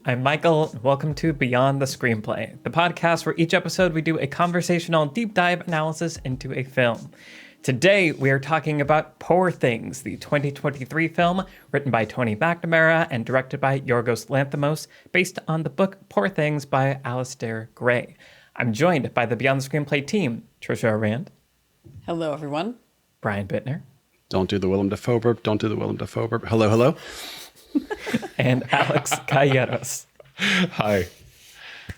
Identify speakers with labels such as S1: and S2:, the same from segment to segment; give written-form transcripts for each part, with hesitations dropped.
S1: I'm Michael, and welcome to Beyond the Screenplay, the podcast where each episode we do a conversational deep dive analysis into a film. Today, we are talking about Poor Things, the 2023 film written by Tony McNamara and directed by Yorgos Lanthimos, based on the book Poor Things by Alistair Gray. I'm joined by the Beyond the Screenplay team, Trisha Rand.
S2: Hello, everyone.
S1: Brian Bittner.
S3: Don't do the Willem Dafoe burp. Don't do the Willem Dafoe burp. Hello, hello.
S1: And Alex Calleros.
S3: Hi.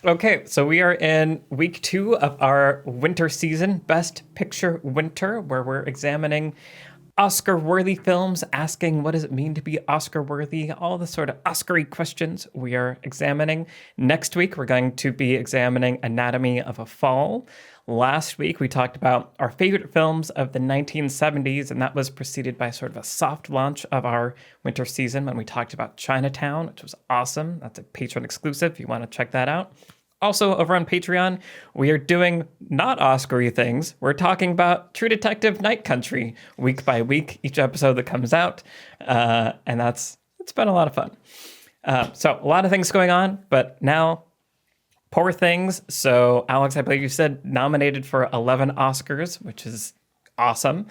S1: Okay, so we are in week 2 of our winter season, Best Picture Winter, where we're examining Oscar-worthy films, asking what does it mean to be Oscar-worthy, all the sort of Oscar-y questions we are examining. Next week, we're going to be examining Anatomy of a Fall. Last week, we talked about our favorite films of the 1970s, and that was preceded by sort of a soft launch of our winter season when we talked about Chinatown, which was awesome. That's a Patreon exclusive if you want to check that out. Also, over on Patreon, we are doing not Oscar-y things. We're talking about True Detective Night Country week by week, each episode that comes out, and it's been a lot of fun. So a lot of things going on, but now Poor Things. So, Alex, I believe you said nominated for 11 Oscars, which is awesome.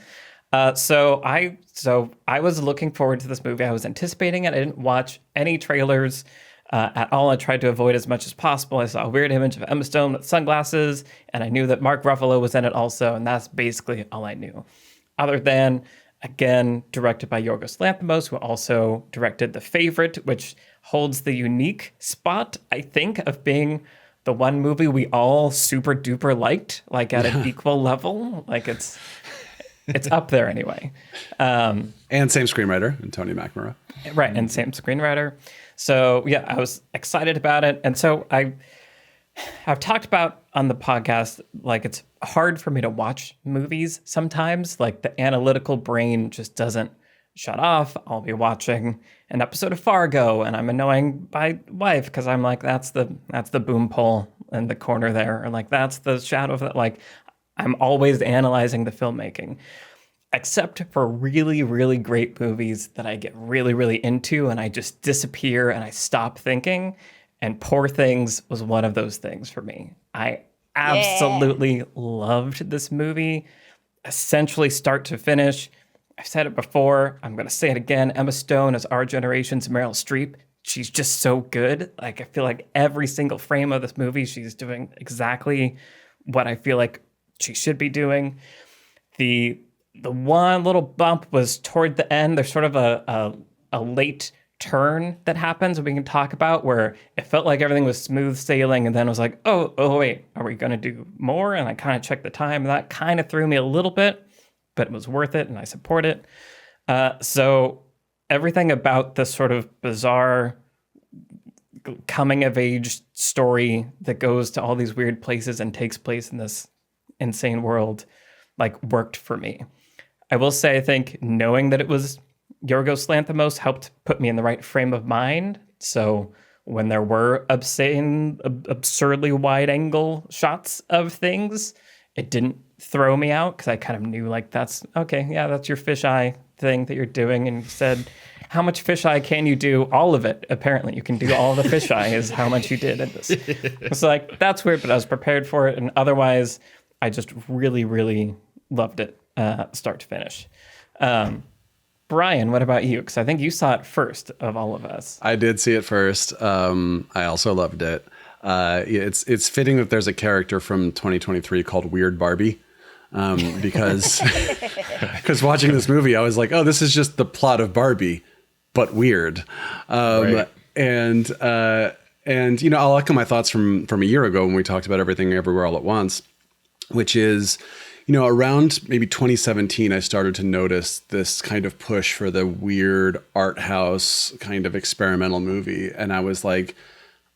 S1: So I was looking forward to this movie. I was anticipating it. I didn't watch any trailers at all. I tried to avoid as much as possible. I saw a weird image of Emma Stone with sunglasses, and I knew that Mark Ruffalo was in it also, and that's basically all I knew. Other than, again, directed by Yorgos Lanthimos, who also directed The Favorite, which holds the unique spot, I think, of being the one movie we all super duper liked, like at an equal level. Like it's up there anyway.
S3: And same screenwriter, and Tony McNamara.
S1: Right, and same screenwriter. So yeah, I was excited about it. And so I've talked about on the podcast, like it's hard for me to watch movies sometimes. Like the analytical brain just doesn't shut off. I'll be watching an episode of Fargo and I'm annoying my wife because I'm like, that's the boom pole in the corner there. Or like, that's the shadow of that. Like I'm always analyzing the filmmaking, except for really, really great movies that I get really, really into and I just disappear and I stop thinking. And Poor Things was one of those things for me. I absolutely loved this movie, essentially start to finish. I've said it before. I'm going to say it again. Emma Stone is our generation's Meryl Streep. She's just so good. Like, I feel like every single frame of this movie, she's doing exactly what I feel like she should be doing. The one little bump was toward the end. There's sort of a late turn that happens we can talk about where it felt like everything was smooth sailing. And then it was like, oh wait, are we going to do more? And I kind of checked the time. And that kind of threw me a little bit, but it was worth it, and I support it. So everything about this sort of bizarre coming-of-age story that goes to all these weird places and takes place in this insane world, like, worked for me. I will say, I think knowing that it was Yorgos Lanthimos helped put me in the right frame of mind. So when there were absurdly wide-angle shots of things, it didn't throw me out because I kind of knew like that's okay. Yeah, that's your fisheye thing that you're doing. And you said, how much fisheye can you do? All of it. Apparently you can do all the fisheye is how much you did in this. It's like, that's weird, but I was prepared for it. And otherwise I just really, really loved it start to finish. Brian, what about you? Because I think you saw it first of all of us.
S3: I did see it first. I also loved it. It's fitting that there's a character from 2023 called Weird Barbie. Because watching this movie, I was like, oh, this is just the plot of Barbie, but weird. Right. And I'll echo my thoughts from a year ago when we talked about Everything Everywhere All at Once, which is, around maybe 2017, I started to notice this kind of push for the weird art house kind of experimental movie. And I was like,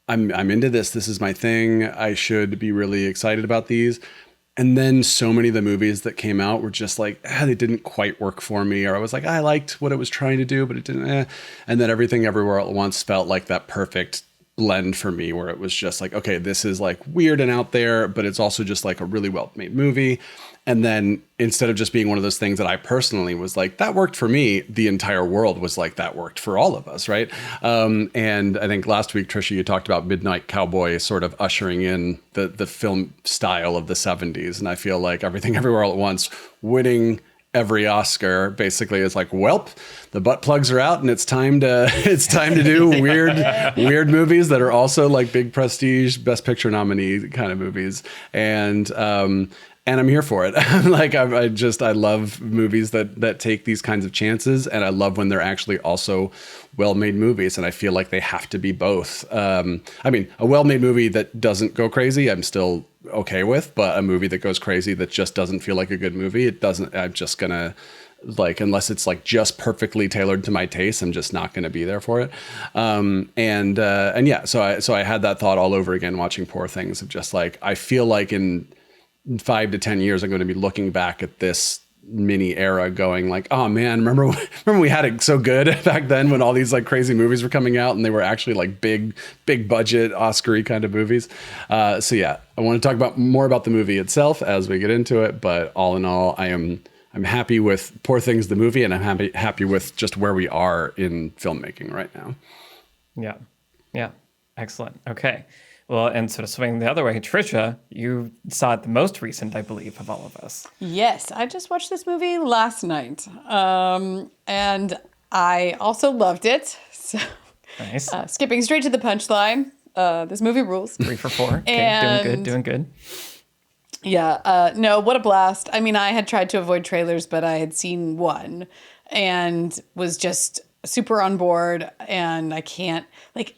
S3: I'm into this. This is my thing. I should be really excited about these. And then so many of the movies that came out were just like, they didn't quite work for me. Or I was like, I liked what it was trying to do, but it didn't. And then Everything Everywhere All at Once felt like that perfect blend for me, where it was just like, okay, this is like weird and out there, but it's also just like a really well-made movie. And then instead of just being one of those things that I personally was like, that worked for me, the entire world was like, that worked for all of us, right? And I think last week, Trisha, you talked about Midnight Cowboy sort of ushering in the film style of the 70s. And I feel like Everything Everywhere All at Once winning every Oscar basically is like, welp, the butt plugs are out and it's time to do weird movies that are also like big prestige Best Picture nominee kind of movies. And I'm here for it. Like I love movies that take these kinds of chances, and I love when they're actually also well-made movies. And I feel like they have to be both. I mean, a well-made movie that doesn't go crazy, I'm still okay with, but a movie that goes crazy that just doesn't feel like a good movie, it doesn't. I'm just gonna like, unless it's like just perfectly tailored to my taste, I'm just not gonna be there for it. And yeah, so I had that thought all over again watching Poor Things of just like, I feel like in 5 to 10 years, I'm going to be looking back at this mini era going like, oh man, remember we had it so good back then when all these like crazy movies were coming out and they were actually like big budget Oscar-y kind of movies. So yeah, I want to talk about more about the movie itself as we get into it. But all in all, I'm happy with Poor Things, the movie, and I'm happy with just where we are in filmmaking right now.
S1: Yeah. Excellent. Okay. Well, and sort of swinging the other way, Trisha, you saw it the most recent, I believe, of all of us.
S2: Yes, I just watched this movie last night, and I also loved it. So,
S1: Nice.
S2: skipping straight to the punchline, this movie rules.
S1: 3 for 4. Okay,
S2: And-
S1: doing good.
S2: Yeah, no, what a blast. I mean, I had tried to avoid trailers, but I had seen one and was just super on board, and I can't, like,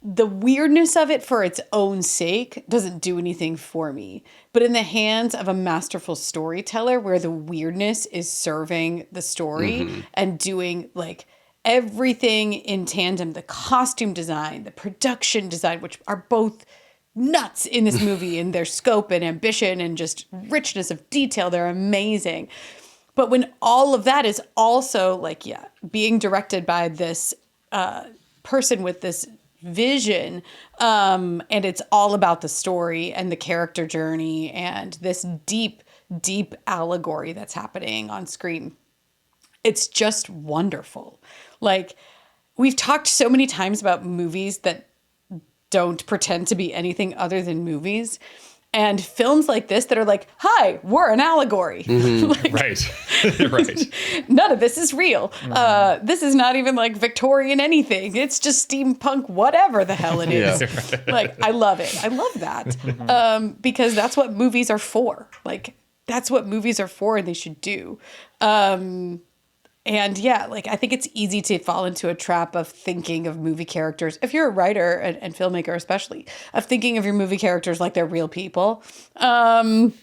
S2: the weirdness of it for its own sake doesn't do anything for me. But in the hands of a masterful storyteller where the weirdness is serving the story and doing like everything in tandem, the costume design, the production design, which are both nuts in this movie in their scope and ambition and just richness of detail. They're amazing. But when all of that is also like, yeah, being directed by this person with this vision, and it's all about the story and the character journey and this deep allegory that's happening on screen. It's just wonderful. Like, we've talked so many times about movies that don't pretend to be anything other than movies. And films like this that are like, hi, we're an allegory. Like,
S1: Right.
S2: none of this is real. This is not even like Victorian anything. It's just steampunk, whatever the hell it is.
S3: Yeah.
S2: Like, I love it. I love that. Because that's what movies are for. Like, that's what movies are for and they should do. And yeah, like, I think it's easy to fall into a trap of thinking of movie characters, if you're a writer and filmmaker especially, of thinking of your movie characters like they're real people,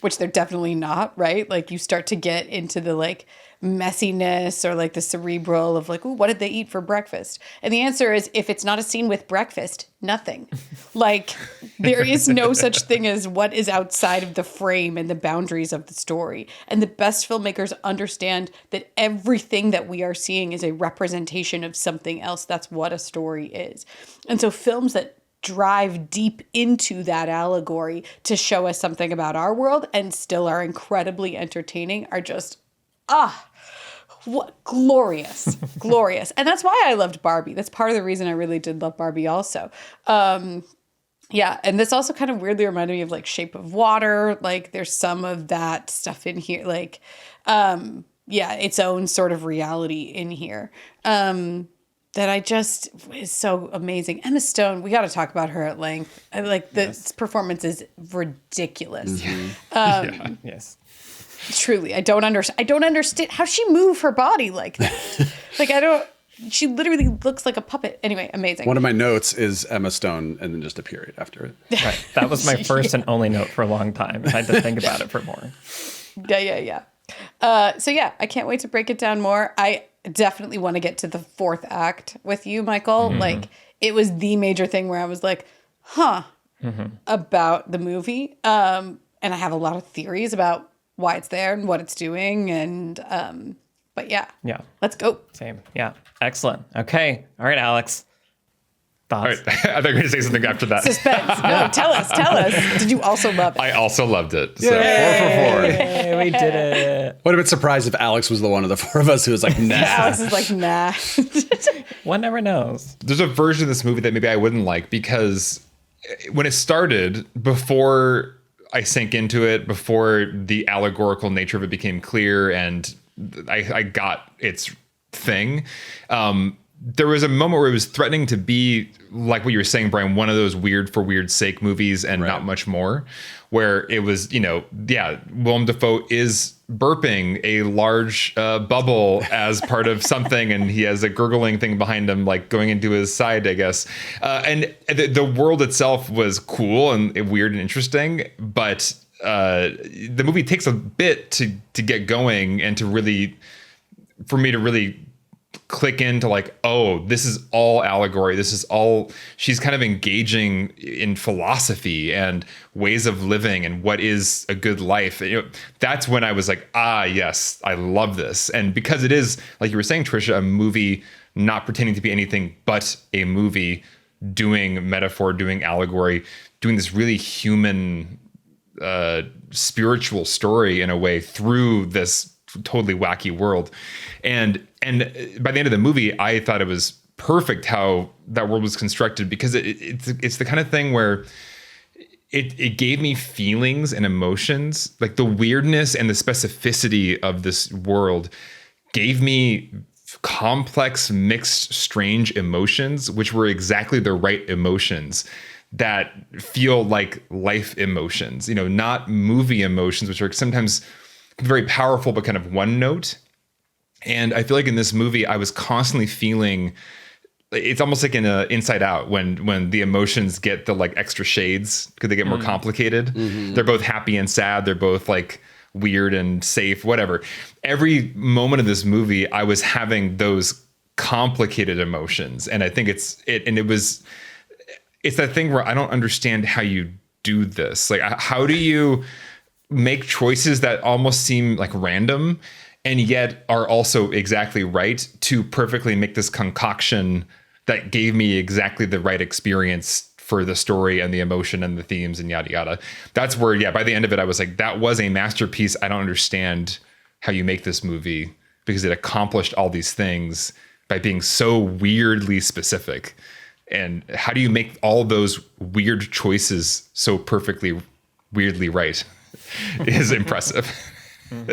S2: which they're definitely not, right? Like, you start to get into the like messiness or like the cerebral of like, ooh, what did they eat for breakfast? And the answer is, if it's not a scene with breakfast, nothing. Like, there is no such thing as what is outside of the frame and the boundaries of the story. And the best filmmakers understand that everything that we are seeing is a representation of something else. That's what a story is. And so films that drive deep into that allegory to show us something about our world and still are incredibly entertaining are just, what glorious. And that's why I loved Barbie. That's part of the reason I really did love Barbie also. Yeah, and this also kind of weirdly reminded me of like Shape of Water. Like, there's some of that stuff in here. Like, yeah, its own sort of reality in here. That I just is so amazing. Emma Stone, we got to talk about her at length. I like the performance is ridiculous.
S1: Yes.
S2: Truly, I don't understand how she move her body like that. Like, she literally looks like a puppet. Anyway, amazing.
S3: One of my notes is Emma Stone and then just a period after it.
S1: Right. That was my first and only note for a long time. I had to think about it for more.
S2: Yeah. So yeah, I can't wait to break it down more. I definitely want to get to the fourth act with you, Michael. Like, it was the major thing where I was like, about the movie. And I have a lot of theories about why it's there and what it's doing. And, but yeah.
S1: Yeah.
S2: Let's go.
S1: Same. Yeah. Excellent. Okay. All right, Alex. Thoughts?
S4: I thought you were going to say something after that.
S2: Suspense. No, tell us. Did you also love it?
S4: I also loved it. So
S3: Yay.
S4: 4 for 4.
S1: Hey, we did it.
S3: Would have been surprised if Alex was the one of the four of us who was like, nah.
S2: Alex is like, nah.
S1: One never knows.
S4: There's a version of this movie that maybe I wouldn't like because when it started, before I sank into it, before the allegorical nature of it became clear and I got its thing, there was a moment where it was threatening to be like what you were saying, Brian, one of those weird for weird sake movies and not much more, where it was, Willem Dafoe is burping a large bubble as part of something, and he has a gurgling thing behind him, like going into his side, I guess. And the world itself was cool and weird and interesting, but the movie takes a bit to get going and for me to really click into like, oh, this is all allegory. This is all, she's kind of engaging in philosophy and ways of living and what is a good life. That's when I was like, yes, I love this. And because it is, like you were saying, Trisha, a movie not pretending to be anything but a movie, doing metaphor, doing allegory, doing this really human, spiritual story in a way through this totally wacky world. And by the end of the movie, I thought it was perfect how that world was constructed, because it's the kind of thing where it gave me feelings and emotions. Like the weirdness and the specificity of this world gave me complex, mixed, strange emotions, which were exactly the right emotions that feel like life emotions, not movie emotions, which are sometimes very powerful, but kind of one note. And I feel like in this movie, I was constantly feeling, it's almost like in Inside Out, when the emotions get the like extra shades because they get more complicated. Mm-hmm. They're both happy and sad. They're both like weird and safe, whatever. Every moment of this movie, I was having those complicated emotions. And I think it's that thing where I don't understand how you do this. Like, how do you make choices that almost seem like random and yet are also exactly right to perfectly make this concoction that gave me exactly the right experience for the story and the emotion and the themes and yada yada. That's where, by the end of it, I was like, that was a masterpiece. I don't understand how you make this movie, because it accomplished all these things by being so weirdly specific. And how do you make all those weird choices so perfectly weirdly right is impressive.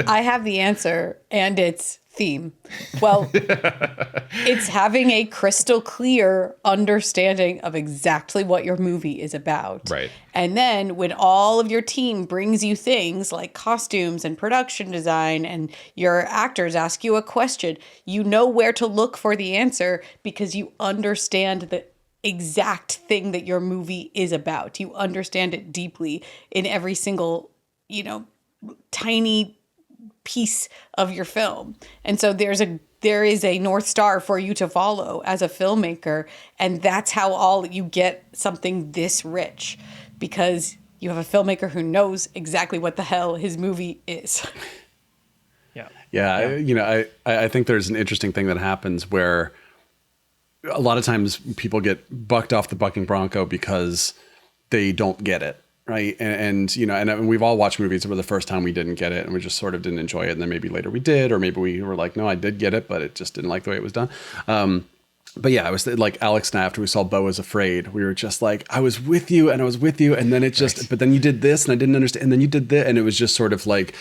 S2: I have the answer, and it's theme. Well, it's having a crystal clear understanding of exactly what your movie is about.
S4: Right.
S2: And then when all of your team brings you things like costumes and production design, and your actors ask you a question, you know where to look for the answer because you understand the exact thing that your movie is about. You understand it deeply in every single, tiny piece of your film. And so there is a North Star for you to follow as a filmmaker. And that's how you get something this rich, because you have a filmmaker who knows exactly what the hell his movie is.
S3: Yeah. I think there's an interesting thing that happens where a lot of times people get bucked off the bucking bronco because they don't get it. Right. And we've all watched movies where the first time we didn't get it and we just sort of didn't enjoy it. And then maybe later we did, or maybe we were like, no, I did get it, but it just didn't like the way it was done. But yeah, I was like Alex and I, after we saw Beau is Afraid, we were just like, I was with you. And then it just, but then you did this and I didn't understand. And then you did that. And it was just sort of like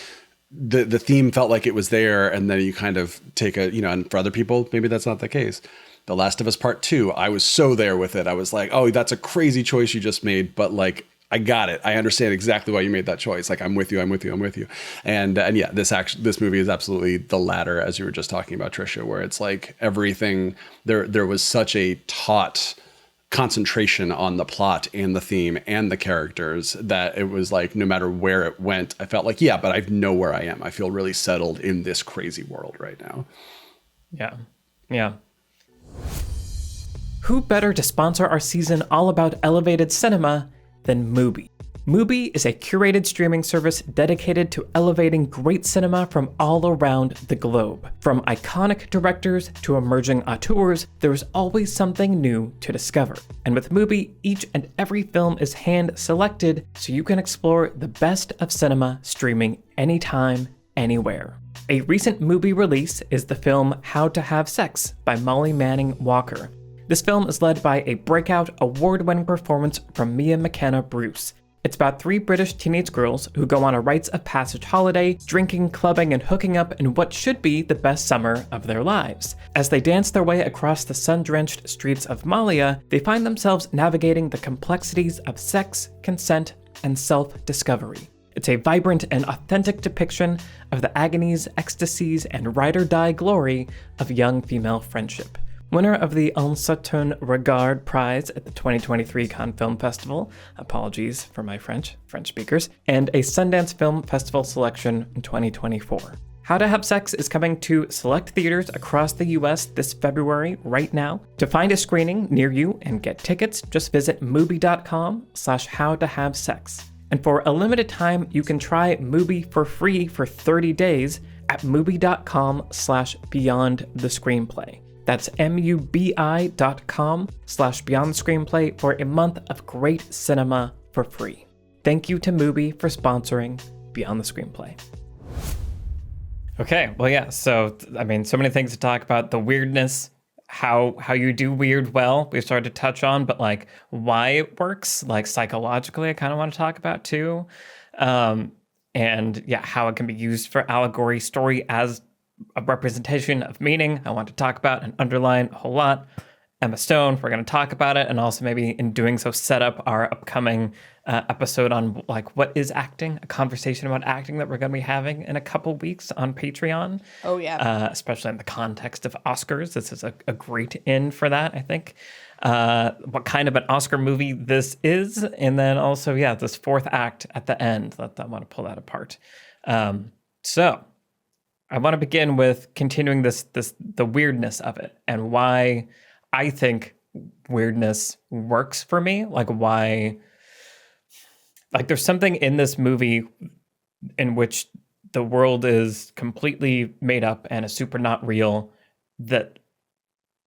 S3: the theme felt like it was there. And then you kind of take and for other people, maybe that's not the case. The Last of Us Part 2, I was so there with it. I was like, oh, that's a crazy choice you just made. But like, I got it. I understand exactly why you made that choice. Like, I'm with you. And yeah, this movie is absolutely the latter, as you were just talking about, Trisha, where it's like everything there was such a taut concentration on the plot and the theme and the characters that it was like, no matter where it went, I felt like, but I know where I am. I feel really settled in this crazy world right now.
S1: Yeah. Who better to sponsor our season all about elevated cinema than Mubi? Mubi is a curated streaming service dedicated to elevating great cinema from all around the globe. From iconic directors to emerging auteurs, there is always something new to discover. And with Mubi, each and every film is hand-selected so you can explore the best of cinema streaming anytime, anywhere. A recent Mubi release is the film How to Have Sex by Molly Manning Walker. This film is led by a breakout, award-winning performance from Mia McKenna Bruce. It's about 3 British teenage girls who go on a rites of passage holiday, drinking, clubbing, and hooking up in what should be the best summer of their lives. As they dance their way across the sun-drenched streets of Malia, they find themselves navigating the complexities of sex, consent, and self-discovery. It's a vibrant and authentic depiction of the agonies, ecstasies, and ride-or-die glory of young female friendship. Winner of the Un Certain Regard Prize at the 2023 Cannes Film Festival, apologies for my French speakers, and a Sundance Film Festival selection in 2024. How to Have Sex is coming to select theaters across the US this February right now. To find a screening near you and get tickets, just visit mubi.com/howtohavesex. And for a limited time, you can try Mubi for free for 30 days at mubi.com/beyondthescreenplay. That's mubi.com/beyondthescreenplay for a month of great cinema for free. Thank you to Mubi for sponsoring Beyond the Screenplay. Okay, well, yeah, so, I mean, so many things to talk about. The weirdness, how you do weird well, we've started to touch on, but, like, why it works, like, psychologically, I kind of want to talk about, too. And, yeah, how it can be used for allegory story as a representation of meaning. I want to talk about and underline a whole lot. Emma Stone, we're going to talk about it, and also maybe in doing so set up our upcoming episode on like what is acting, a conversation about acting that we're going to be having in a couple weeks on Patreon.
S2: Oh yeah,
S1: especially in the context of Oscars. This is a great in for that, I think. What kind of an Oscar movie this is, and then also this fourth act at the end. I want to pull that apart. So I want to begin with continuing the weirdness of it and why I think weirdness works for me. Like why, like there's something in this movie in which the world is completely made up and is super not real that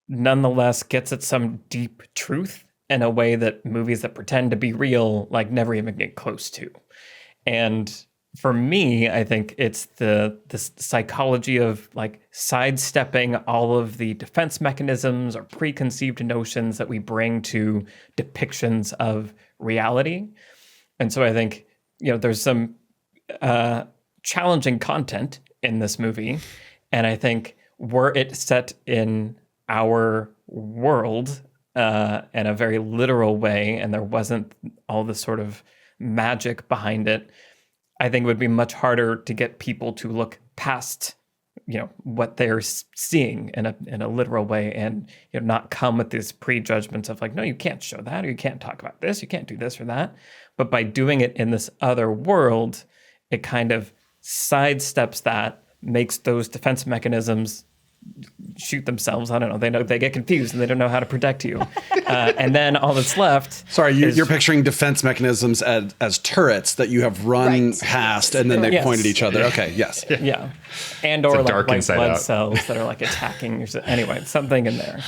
S1: nonetheless gets at some deep truth in a way that movies that pretend to be real like never even get close to. And for me, I think it's the psychology of like sidestepping all of the defense mechanisms or preconceived notions that we bring to depictions of reality. And so I think, there's some challenging content in this movie. And I think were it set in our world in a very literal way, and there wasn't all this sort of magic behind it, I think it would be much harder to get people to look past, what they're seeing in a literal way, and not come with these prejudgments of like, no, you can't show that, or you can't talk about this, you can't do this or that. But by doing it in this other world, it kind of sidesteps that, makes those defense mechanisms shoot themselves. I don't know. They get confused and they don't know how to protect you. And then all that's left.
S3: Sorry, you're picturing defense mechanisms as turrets that you have run past and then they point at each other. Okay, yes.
S1: Yeah. And or like white blood cells that are like attacking. Anyway, something in there.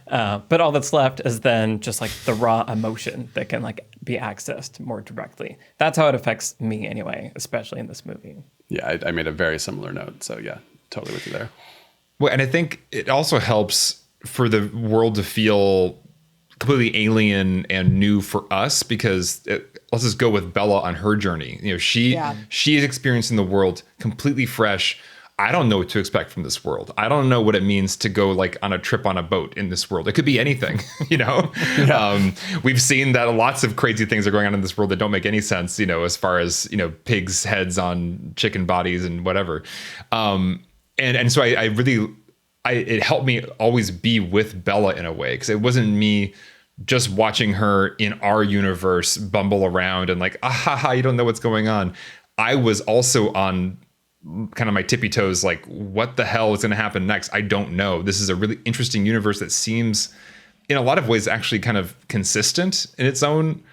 S1: But all that's left is then just like the raw emotion that can like be accessed more directly. That's how it affects me anyway, especially in this movie.
S3: Yeah, I made a very similar note. So yeah, totally with you there.
S4: Well, and I think it also helps for the world to feel completely alien and new for us, because let's just go with Bella on her journey. She is experiencing the world completely fresh. I don't know what to expect from this world. I don't know what it means to go like on a trip on a boat in this world. It could be anything, We've seen that lots of crazy things are going on in this world that don't make any sense, as far as, pigs' heads on chicken bodies and whatever. And so I really it helped me always be with Bella in a way, because it wasn't me just watching her in our universe bumble around and like, you don't know what's going on. I was also on kind of my tippy toes, like, what the hell is going to happen next? I don't know. This is a really interesting universe that seems in a lot of ways actually kind of consistent in its own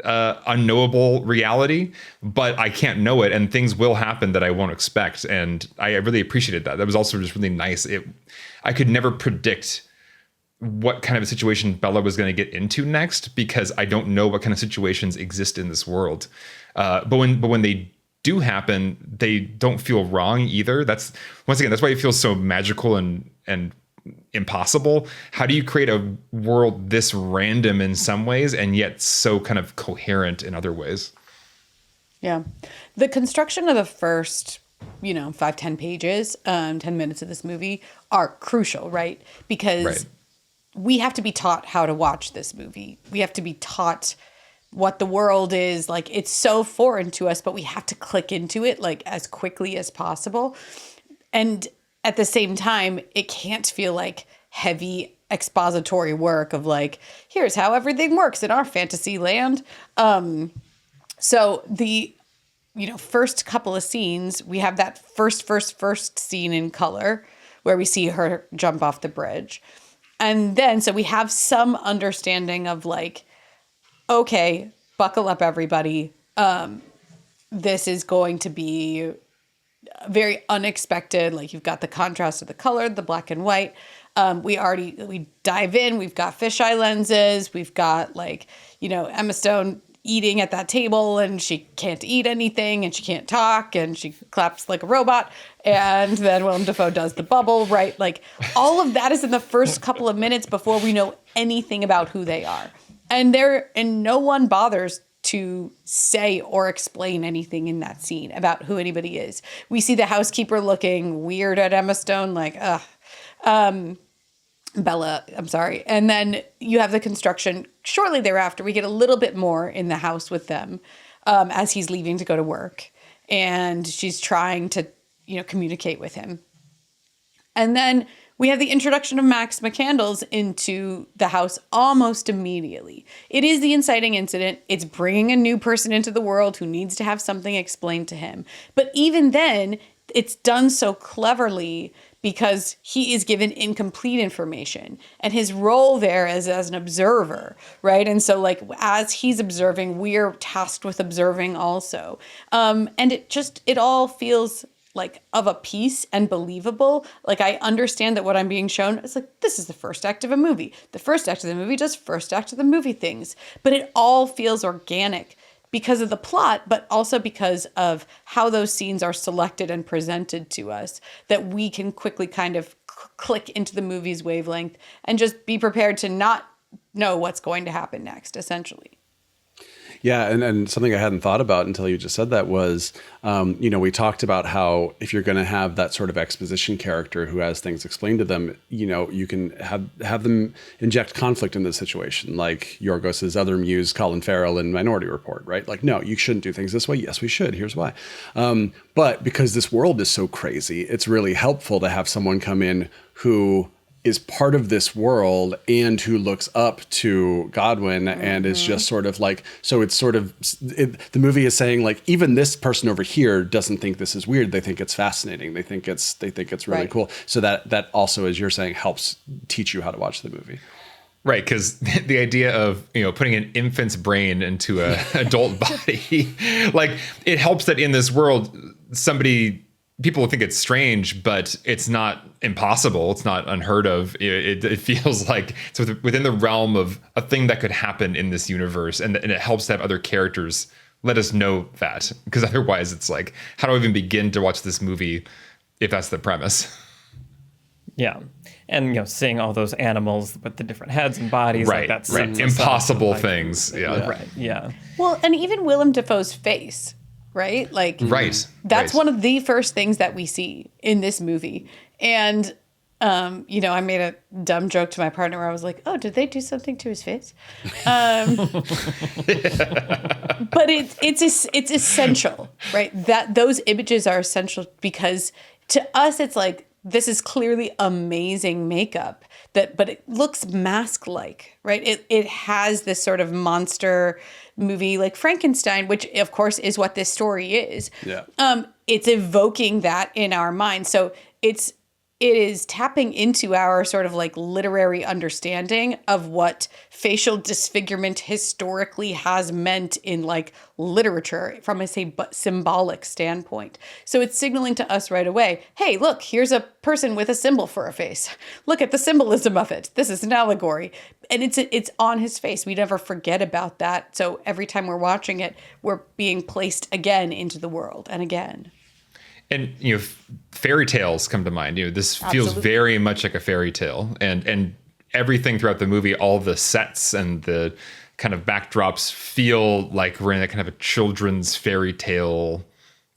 S4: unknowable reality, but I can't know it, and things will happen that I won't expect. And I really appreciated that. That was also just really nice. I could never predict what kind of a situation Bella was going to get into next, because I don't know what kind of situations exist in this world. But when they do happen, they don't feel wrong either. That's why it feels so magical and impossible. How do you create a world this random in some ways and yet so kind of coherent in other ways?
S2: Yeah. The construction of the first, 5-10 pages, 10 minutes of this movie are crucial, right? Because we have to be taught how to watch this movie. We have to be taught what the world is. Like, it's so foreign to us, but we have to click into it like as quickly as possible. And at the same time, it can't feel like heavy expository work of like, here's how everything works in our fantasy land. So the, first couple of scenes, we have that first scene in color where we see her jump off the bridge. And then, so we have some understanding of like, okay, buckle up, everybody. This is going to be very unexpected. Like, you've got the contrast of the color, the black and white. We dive in. We've got fisheye lenses. We've got Emma Stone eating at that table, and she can't eat anything, and she can't talk, and she claps like a robot. And then Willem Dafoe does the bubble, right? Like, all of that is in the first couple of minutes before we know anything about who they are. And no one bothers to say or explain anything in that scene about who anybody is. We see the housekeeper looking weird at Emma Stone, like, Bella, I'm sorry. And then you have the construction. Shortly thereafter, we get a little bit more in the house with them as he's leaving to go to work. And she's trying to, communicate with him. And then we have the introduction of Max McCandles into the house almost immediately. It is the inciting incident. It's bringing a new person into the world who needs to have something explained to him. But even then, it's done so cleverly because he is given incomplete information, and his role there is as an observer, right? And so as he's observing, we're tasked with observing also. And it all feels like of a piece and believable. Like, I understand that what I'm being shown is like, this is the first act of a movie. The first act of the movie does first act of the movie things, but it all feels organic because of the plot, but also because of how those scenes are selected and presented to us, that we can quickly kind of click into the movie's wavelength and just be prepared to not know what's going to happen next, essentially.
S3: Yeah, and something I hadn't thought about until you just said that was, we talked about how if you're going to have that sort of exposition character who has things explained to them, you can have them inject conflict in the situation, like Yorgos's other muse, Colin Farrell, in Minority Report, right? Like, no, you shouldn't do things this way. Yes, we should. Here's why. But because this world is so crazy, it's really helpful to have someone come in who is part of this world and who looks up to Godwin and is just sort of like, so it's sort of, the movie is saying like, even this person over here doesn't think this is weird. They think it's fascinating. They think it's really cool. So that also, as you're saying, helps teach you how to watch the movie.
S4: Right, because the idea of putting an infant's brain into an adult body, like, it helps that in this world, people think it's strange, but it's not impossible. It's not unheard of. It feels like it's within the realm of a thing that could happen in this universe. And it helps to have other characters let us know that. Because otherwise it's like, how do I even begin to watch this movie if that's the premise?
S1: Yeah. And, seeing all those animals with the different heads and bodies.
S4: Right,
S1: like that
S4: right. Impossible things. Yeah.
S1: Right, yeah.
S2: Well, and even Willem Dafoe's face. Right? Like,
S4: right.
S2: That's one of the first things that we see in this movie. And, I made a dumb joke to my partner where I was like, oh, did they do something to his face? But it's essential, right? That those images are essential because to us, it's like, this is clearly amazing makeup but it looks mask-like, right? It has this sort of monster movie like Frankenstein, which of course is what this story is.
S3: Yeah.
S2: It's evoking that in our mind. So it's it is tapping into our sort of like literary understanding of what facial disfigurement historically has meant in like literature from a symbolic standpoint. So it's signaling to us right away, hey, look, here's a person with a symbol for a face. Look at the symbolism of it. This is an allegory. And it's on his face. We never forget about that. So every time we're watching it, we're being placed again into the world and again.
S4: And, fairy tales come to mind. This feels
S2: Absolutely.
S4: very much like a fairy tale, and everything throughout the movie, all the sets and the kind of backdrops feel like we're in a kind of a children's fairy tale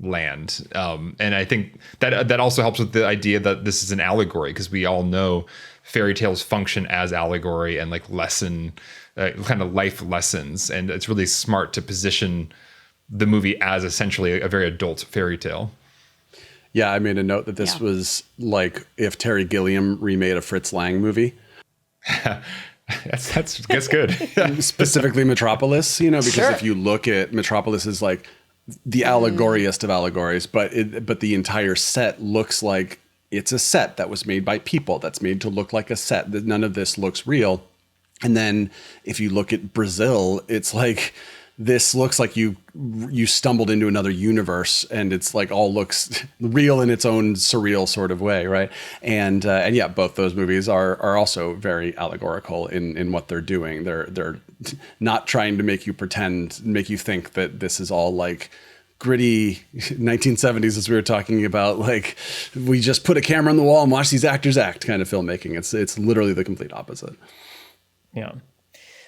S4: land. And I think that also helps with the idea that this is an allegory, because we all know fairy tales function as allegory and like lesson, kind of life lessons. And it's really smart to position the movie as essentially a very adult fairy tale.
S3: Yeah, I made a note that this was like if Terry Gilliam remade a Fritz Lang movie.
S4: That's good.
S3: Specifically Metropolis, because
S2: Sure.
S3: if you look at Metropolis is like the allegoriest of allegories, but the entire set looks like it's a set that was made by people, that's made to look like a set. That none of this looks real. And then if you look at Brazil, it's like this looks like you stumbled into another universe, and it's like all looks real in its own surreal sort of way, right? And yeah, both those movies are also very allegorical in what they're doing. They're not trying to make you think that this is all like gritty 1970s, as we were talking about, like we just put a camera on the wall and watch these actors act kind of filmmaking. It's literally the complete opposite.
S1: Yeah.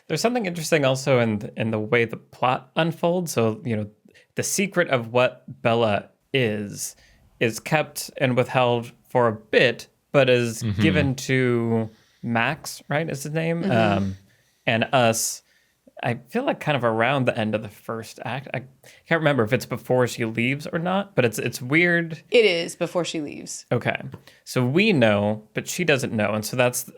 S1: There's something interesting also in the way the plot unfolds. So, the secret of what Bella is kept and withheld for a bit, but is given to Max, right, is his name? And us, I feel like kind of around the end of the first act. I can't remember if it's before she leaves or not, but it's weird.
S2: It is before she leaves.
S1: Okay. So we know, but she doesn't know. And so that's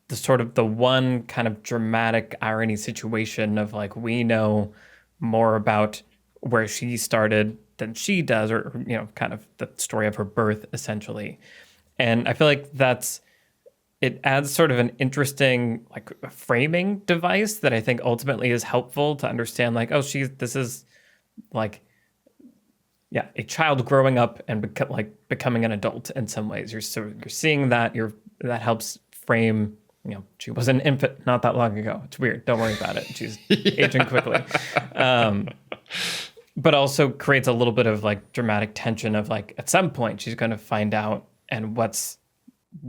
S1: the sort of the one kind of dramatic irony situation of like, we know more about where she started than she does, or, kind of the story of her birth, essentially. And I feel like it adds sort of an interesting like framing device that I think ultimately is helpful to understand like, oh, this is like, yeah, a child growing up and becoming an adult in some ways. You're seeing that that helps frame, she was an infant not that long ago. It's weird. Don't worry about it. She's aging quickly. But also creates a little bit of like dramatic tension of like, at some point she's going to find out, and what's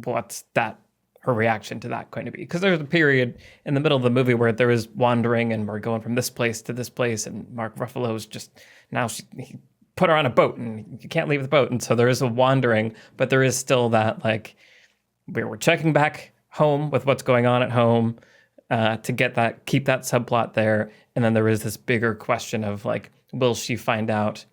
S1: her reaction to that going to be? Because there's a period in the middle of the movie where there is wandering, and we're going from this place to this place, and Mark Ruffalo's just now he put her on a boat, and you can't leave the boat, and so there is a wandering, but there is still that like we're checking back home with what's going on at home to keep that subplot there, and then there is this bigger question of like, will she find out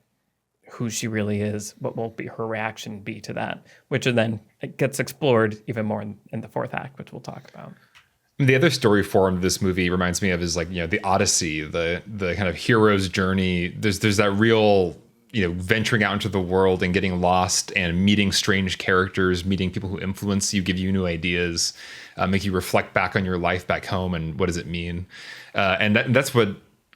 S1: who she really is? What will be her reaction be to that? Which then it gets explored even more in the fourth act, which we'll talk about.
S4: The other story form this movie reminds me of is like, the Odyssey, the kind of hero's journey. There's that real, venturing out into the world and getting lost and meeting strange characters, meeting people who influence you, give you new ideas, make you reflect back on your life back home and what does it mean? And that's what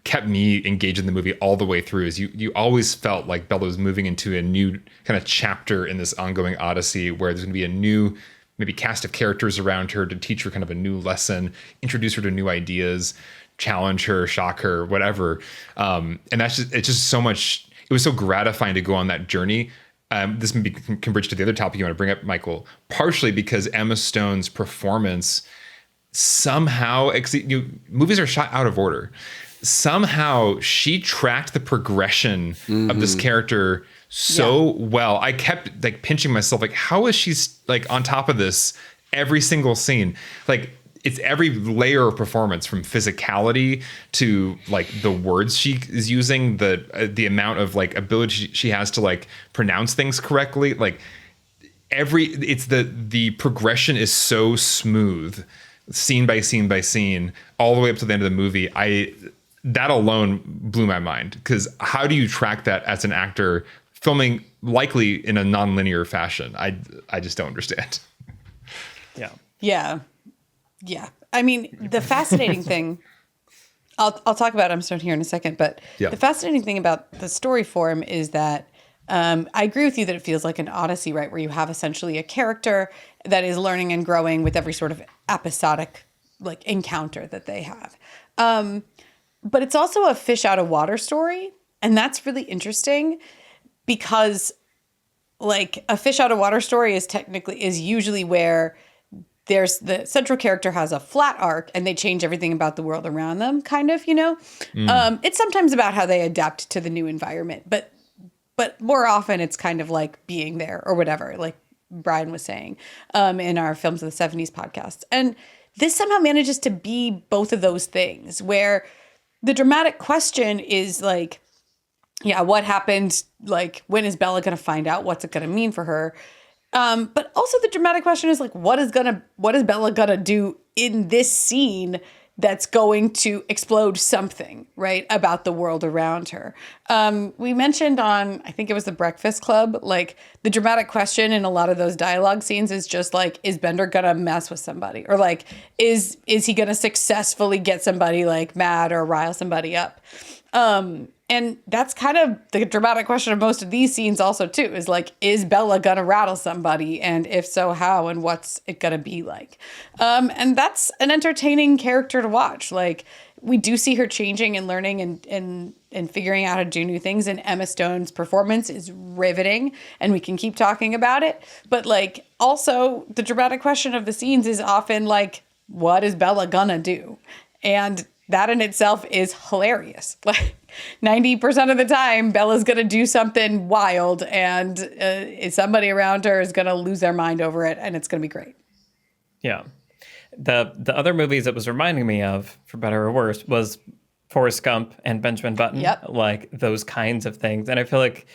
S4: kept me engaged in the movie all the way through. Is you always felt like Bella was moving into a new kind of chapter in this ongoing Odyssey, where there's going to be a new maybe cast of characters around her to teach her kind of a new lesson, introduce her to new ideas, challenge her, shock her, whatever. And it's just so much. It was so gratifying to go on that journey. This maybe can bridge to the other topic you want to bring up, Michael, partially because Emma Stone's performance somehow movies are shot out of order. Somehow she tracked the progression of this character so well. I kept like pinching myself, like, how is she like on top of this every single scene? Like, it's every layer of performance, from physicality to like the words she is using, the amount of like ability she has to like pronounce things correctly. Like the progression is so smooth, scene by scene by scene, all the way up to the end of the movie. That alone blew my mind, because how do you track that as an actor filming likely in a non-linear fashion? I just don't understand.
S1: Yeah.
S2: Yeah. I mean, the fascinating thing, I'll talk about Emma Stone here in a second, but the fascinating thing about the story form is that I agree with you that it feels like an Odyssey, right? Where you have essentially a character that is learning and growing with every sort of episodic like encounter that they have. But it's also a fish out of water story. And that's really interesting because like a fish out of water story is usually where there's the central character has a flat arc and they change everything about the world around them, kind of, you know? It's sometimes about how they adapt to the new environment, but more often it's kind of like being there or whatever, like Brian was saying in our Films of the 70s podcast. And this somehow manages to be both of those things where the dramatic question is like, yeah, what happened? Like, when is Bella going to find out? What's it going to mean for her? But also the dramatic question is like, what is Bella gonna do in this scene that's going to explode something, right, about the world around her? We mentioned on, I think it was the Breakfast Club, like the dramatic question in a lot of those dialogue scenes is just like, is Bender gonna mess with somebody? Or like, is he gonna successfully get somebody like mad or rile somebody up? And that's kind of the dramatic question of most of these scenes also too, is like, is Bella gonna rattle somebody? And if so, how? And what's it gonna be like? And that's an entertaining character to watch. Like, we do see her changing and learning and figuring out how to do new things. And Emma Stone's performance is riveting and we can keep talking about it. But like, also the dramatic question of the scenes is often like, what is Bella gonna do? And that in itself is hilarious. Like 90% of the time, Bella's going to do something wild and somebody around her is going to lose their mind over it. And it's going to be great.
S1: Yeah. The other movies it was reminding me of, for better or worse, was Forrest Gump and Benjamin Button.
S2: Yep.
S1: Like those kinds of things. And I feel like,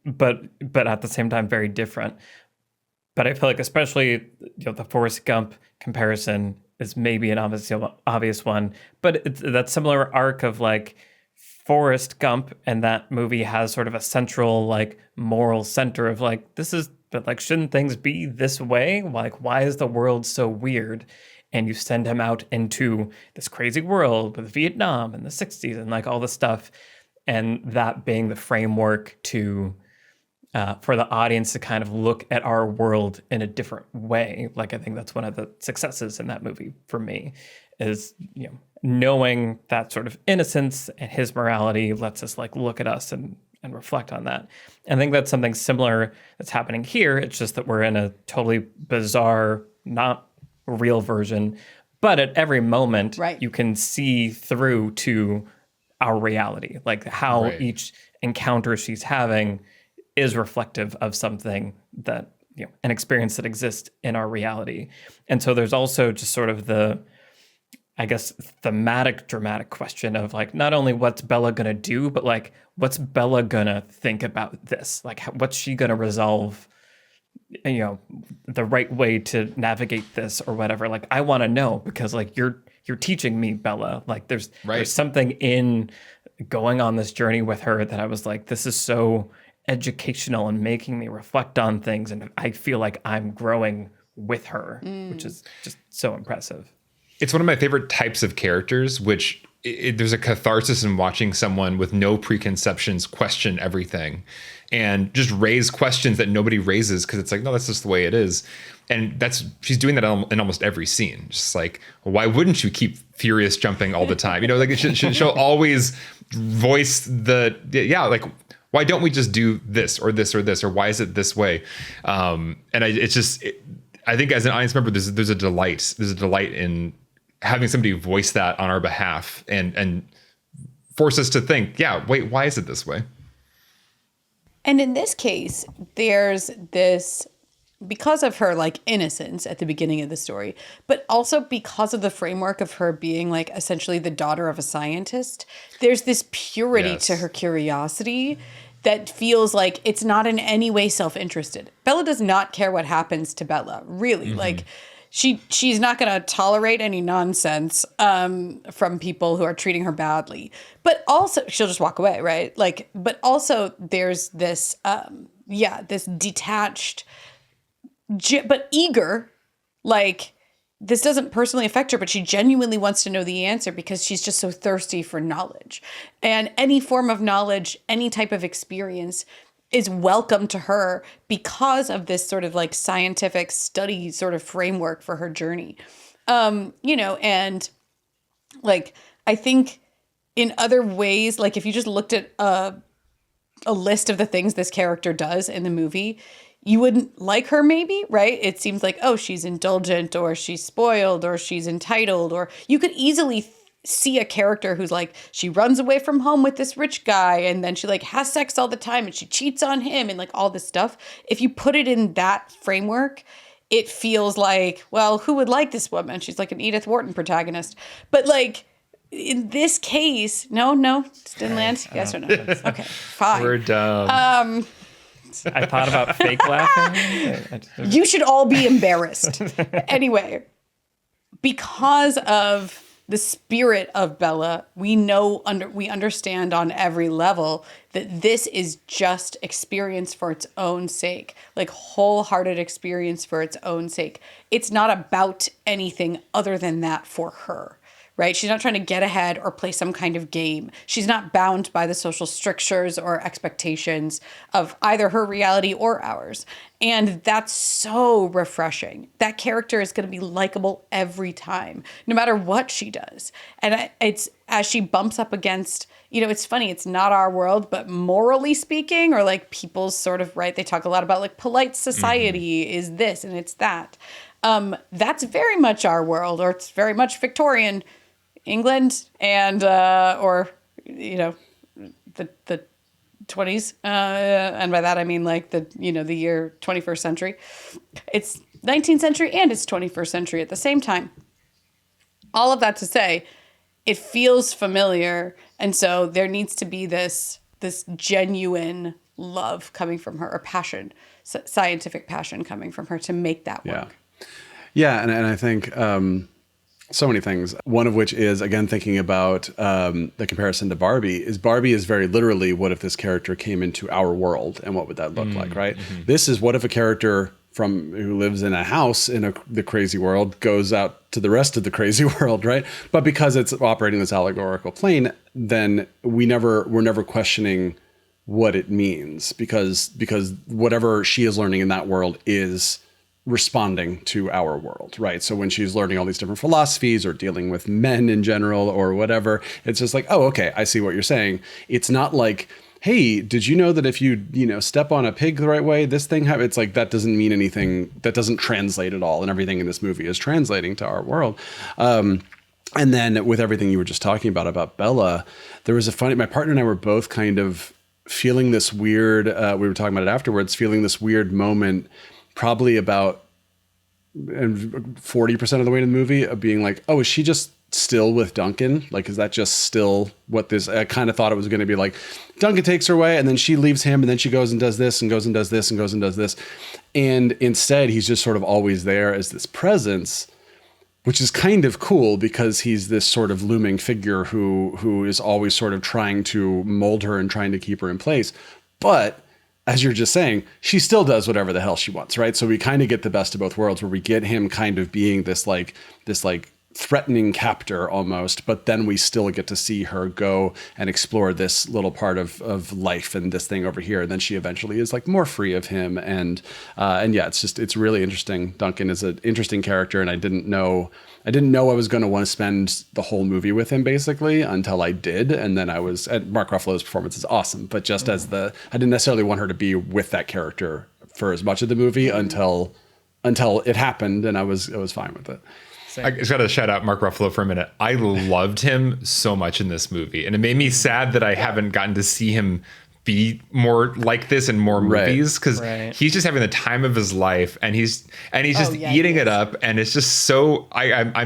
S1: but at the same time, very different. But I feel like especially the Forrest Gump comparison is maybe an obvious one, but it's that similar arc of like Forrest Gump, and that movie has sort of a central like moral center of like, but like, shouldn't things be this way? Like, why is the world so weird? And you send him out into this crazy world with Vietnam in the 60s and like all this stuff, and that being the framework to for the audience to kind of look at our world in a different way. Like, I think that's one of the successes in that movie for me is, knowing that sort of innocence and his morality lets us like look at us and reflect on that. And I think that's something similar that's happening here. It's just that we're in a totally bizarre, not real version, but at every moment you can see through to our reality, like how each encounter she's having is reflective of something that, an experience that exists in our reality. And so there's also just sort of the, I guess, thematic, dramatic question of like, not only what's Bella gonna do, but like, what's Bella gonna think about this? Like, what's she gonna resolve, the right way to navigate this or whatever? Like, I want to know, because like, you're teaching me, Bella. Like there's something in going on this journey with her that I was like, this is so educational and making me reflect on things, and I feel like I'm growing with her, which is just so impressive.
S4: It's one of my favorite types of characters, which there's a catharsis in watching someone with no preconceptions question everything and just raise questions that nobody raises, because it's like, no, that's just the way it is. And she's doing that in almost every scene. Just like, why wouldn't you keep furious jumping all the time? Like she'll always voice like, why don't we just do this or this or this, or why is it this way? And I think as an audience member, there's a delight in having somebody voice that on our behalf and force us to think, wait, why is it this way?
S2: And in this case, there's this, because of her like innocence at the beginning of the story, but also because of the framework of her being like essentially the daughter of a scientist, there's this purity to her curiosity that feels like it's not in any way self-interested. Bella does not care what happens to Bella, really. Mm-hmm. Like she's not going to tolerate any nonsense from people who are treating her badly. But also she'll just walk away, right? Like, but also there's this this detached but eager Like, this doesn't personally affect her, but she genuinely wants to know the answer because she's just so thirsty for knowledge. And any form of knowledge, any type of experience is welcome to her because of this sort of like scientific study sort of framework for her journey. And like, I think in other ways, like if you just looked at a list of the things this character does in the movie, you wouldn't like her maybe, right? It seems like, oh, she's indulgent or she's spoiled or she's entitled, or you could easily see a character who's like, she runs away from home with this rich guy and then she like has sex all the time and she cheats on him and like all this stuff. If you put it in that framework, it feels like, well, who would like this woman? She's like an Edith Wharton protagonist. But like in this case, no, didn't land. Yes or no? Okay, fine.
S4: We're dumb.
S1: I thought about fake laughing.
S2: You should all be embarrassed. Anyway, because of the spirit of Bella, we understand on every level that this is just experience for its own sake, like wholehearted experience for its own sake. It's not about anything other than that for her. Right? She's not trying to get ahead or play some kind of game. She's not bound by the social strictures or expectations of either her reality or ours. And that's so refreshing. That character is going to be likable every time, no matter what she does. And it's as she bumps up against, it's funny, it's not our world, but morally speaking, or like people's sort of, right, they talk a lot about like polite society is this and it's that. That's very much our world, or it's very much Victorian England and the 20s, and by that I mean like the year 21st century. It's 19th century and it's 21st century at the same time. All of that to say, it feels familiar, and so there needs to be this genuine love coming from her, or passion, scientific passion coming from her to make that work.
S3: Yeah, and I think so many things. One of which is, again, thinking about the comparison to Barbie is very literally, what if this character came into our world and what would that look like, right? Mm-hmm. This is what if a character who lives in a house in the crazy world goes out to the rest of the crazy world, right? But because it's operating this allegorical plane, then we're never questioning what it means because whatever she is learning in that world is responding to our world, right? So when she's learning all these different philosophies or dealing with men in general or whatever, it's just like, oh, okay, I see what you're saying. It's not like, hey, did you know that if you step on a pig the right way, this thing happens? It's like, that doesn't mean anything. That doesn't translate at all. And everything in this movie is translating to our world. And then with everything you were just talking about Bella, there was my partner and I were both kind of feeling this weird, we were talking about it afterwards, feeling this weird moment, probably about 40% of the way to the movie, of being like, oh, is she just still with Duncan? Like, is that just still what this, I kind of thought it was going to be like, Duncan takes her away and then she leaves him and then she goes and does this and goes and does this and goes and does this. And instead he's just sort of always there as this presence, which is kind of cool because he's this sort of looming figure who is always sort of trying to mold her and trying to keep her in place. But as you're just saying, she still does whatever the hell she wants, right? So we kind of get the best of both worlds, where we get him kind of being this threatening captor almost, but then we still get to see her go and explore this little part of life and this thing over here. And then she eventually is like more free of him. And yeah, it's really interesting. Duncan is an interesting character, and I didn't know I was going to want to spend the whole movie with him basically until I did. And then Mark Ruffalo's performance is awesome, but just I didn't necessarily want her to be with that character for as much of the movie until it happened. And I was fine with it.
S4: I just got to shout out Mark Ruffalo for a minute. I loved him so much in this movie, and it made me sad that I haven't gotten to see him be more like this in more movies, because he's just having the time of his life, and he's just eating it up, and it's just so I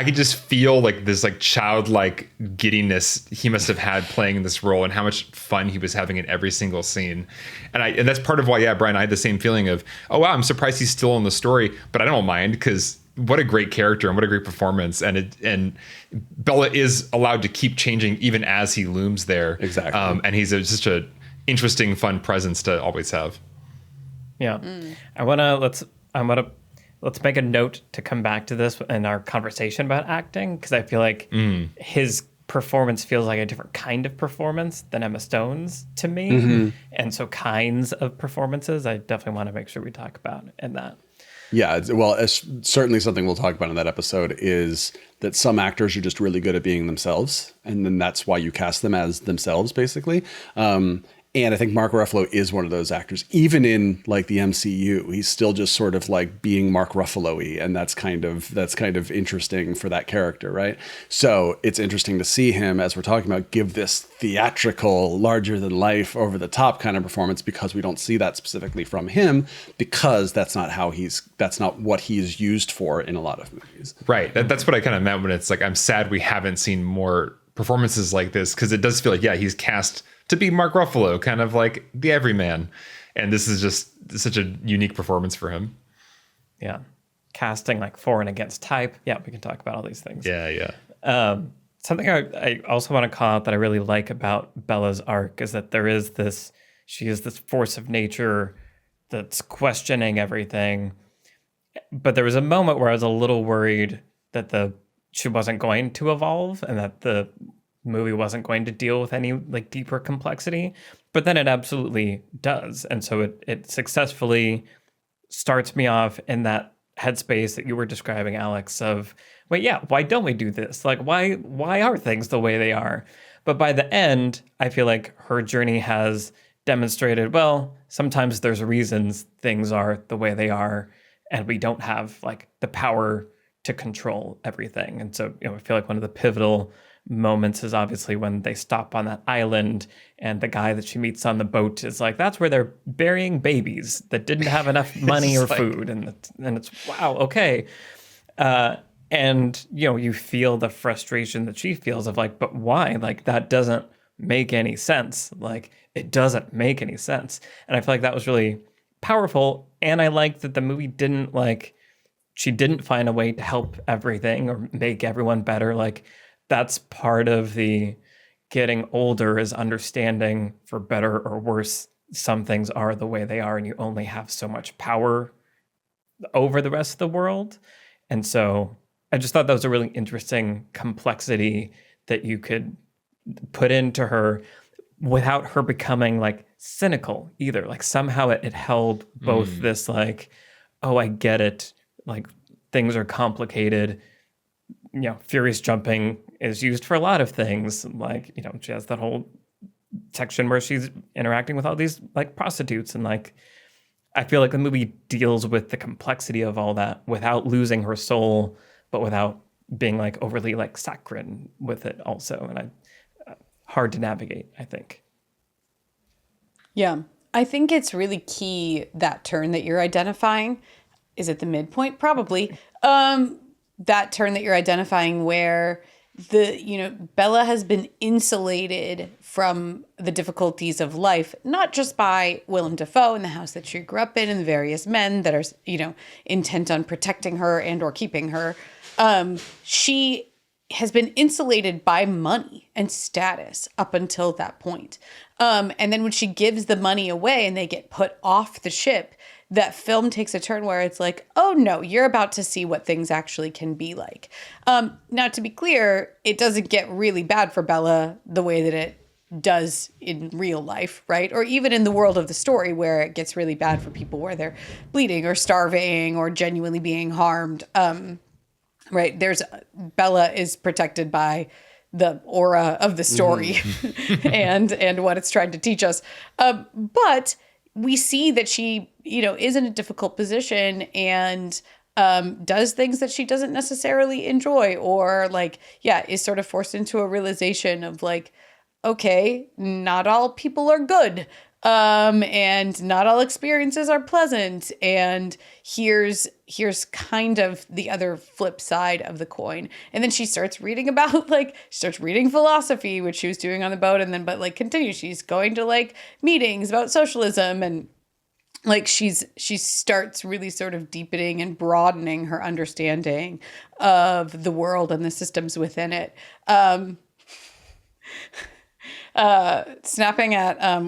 S4: could just feel like this like childlike giddiness he must have had playing in this role, and how much fun he was having in every single scene. And that's part of why, Brian, I had the same feeling of, oh wow, I'm surprised he's still in the story, but I don't mind, because what a great character and what a great performance. And Bella is allowed to keep changing even as he looms there.
S3: Exactly.
S4: And he's just a interesting, fun presence to always have.
S1: Yeah. I want to let's make a note to come back to this in our conversation about acting, because I feel like his performance feels like a different kind of performance than Emma Stone's to me. And so kinds of performances I definitely want to make sure we talk about in that.
S3: Yeah, well, it's certainly something we'll talk about in that episode is that some actors are just really good at being themselves, and then that's why you cast them as themselves, basically. And I think Mark Ruffalo is one of those actors. Even in like the MCU, he's still just sort of like being Mark Ruffalo-y, and that's kind of interesting for that character, right? So it's interesting to see him, as we're talking about, give this theatrical, larger than life, over the top kind of performance, because we don't see that specifically from him, because that's not what he's used for in a lot of movies.
S4: Right. That's what I kind of meant when it's like, I'm sad we haven't seen more performances like this, because it does feel like, yeah, he's cast to be Mark Ruffalo, kind of like the everyman. And this is just such a unique performance for him.
S1: Yeah. Casting like for and against type. Yeah, we can talk about all these things.
S4: Yeah.
S1: Something I also want to call out that I really like about Bella's arc is that she is this force of nature that's questioning everything. But there was a moment where I was a little worried that she wasn't going to evolve and that the movie wasn't going to deal with any like deeper complexity, but then it absolutely does. And so it successfully starts me off in that headspace that you were describing, Alex, of, wait, yeah, why don't we do this? Like, why are things the way they are? But by the end, I feel like her journey has demonstrated, well, sometimes there's reasons things are the way they are, and we don't have like the power to control everything. And so, I feel like one of the pivotal moments is obviously when they stop on that island and the guy that she meets on the boat is like, that's where they're burying babies that didn't have enough money or food. And it's, wow, okay. And, you feel the frustration that she feels of like, but why? Like, that doesn't make any sense. Like, it doesn't make any sense. And I feel like that was really powerful. And I like that the movie she didn't find a way to help everything or make everyone better. Like, that's part of the getting older, is understanding, for better or worse, some things are the way they are, and you only have so much power over the rest of the world. And so I just thought that was a really interesting complexity that you could put into her without her becoming like cynical either. Like, somehow it held both this like, oh, I get it, like things are complicated. Furious jumping is used for a lot of things. Like, she has that whole section where she's interacting with all these like prostitutes, and like, I feel like the movie deals with the complexity of all that without losing her soul, but without being like overly like saccharine with it also. And hard to navigate, I think.
S2: Yeah. I think it's really key, that turn that you're identifying. Is it the midpoint? Probably. That turn that you're identifying where Bella has been insulated from the difficulties of life, not just by Willem Dafoe and the house that she grew up in and the various men that are, intent on protecting her and or keeping her. She has been insulated by money and status up until that point. And then when she gives the money away and they get put off the ship, that film takes a turn where it's like, oh no, you're about to see what things actually can be like. Now, to be clear, it doesn't get really bad for Bella the way that it does in real life, right? Or even in the world of the story, where it gets really bad for people where they're bleeding or starving or genuinely being harmed. Right? Bella is protected by the aura of the story and what it's trying to teach us. But we see that she, is in a difficult position and does things that she doesn't necessarily enjoy, or is sort of forced into a realization of like, okay, not all people are good. And not all experiences are pleasant. And here's kind of the other flip side of the coin. And then she starts reading about reading philosophy, which she was doing on the boat. And then, continues. She's going to meetings about socialism, and she starts really sort of deepening and broadening her understanding of the world and the systems within it. Snapping at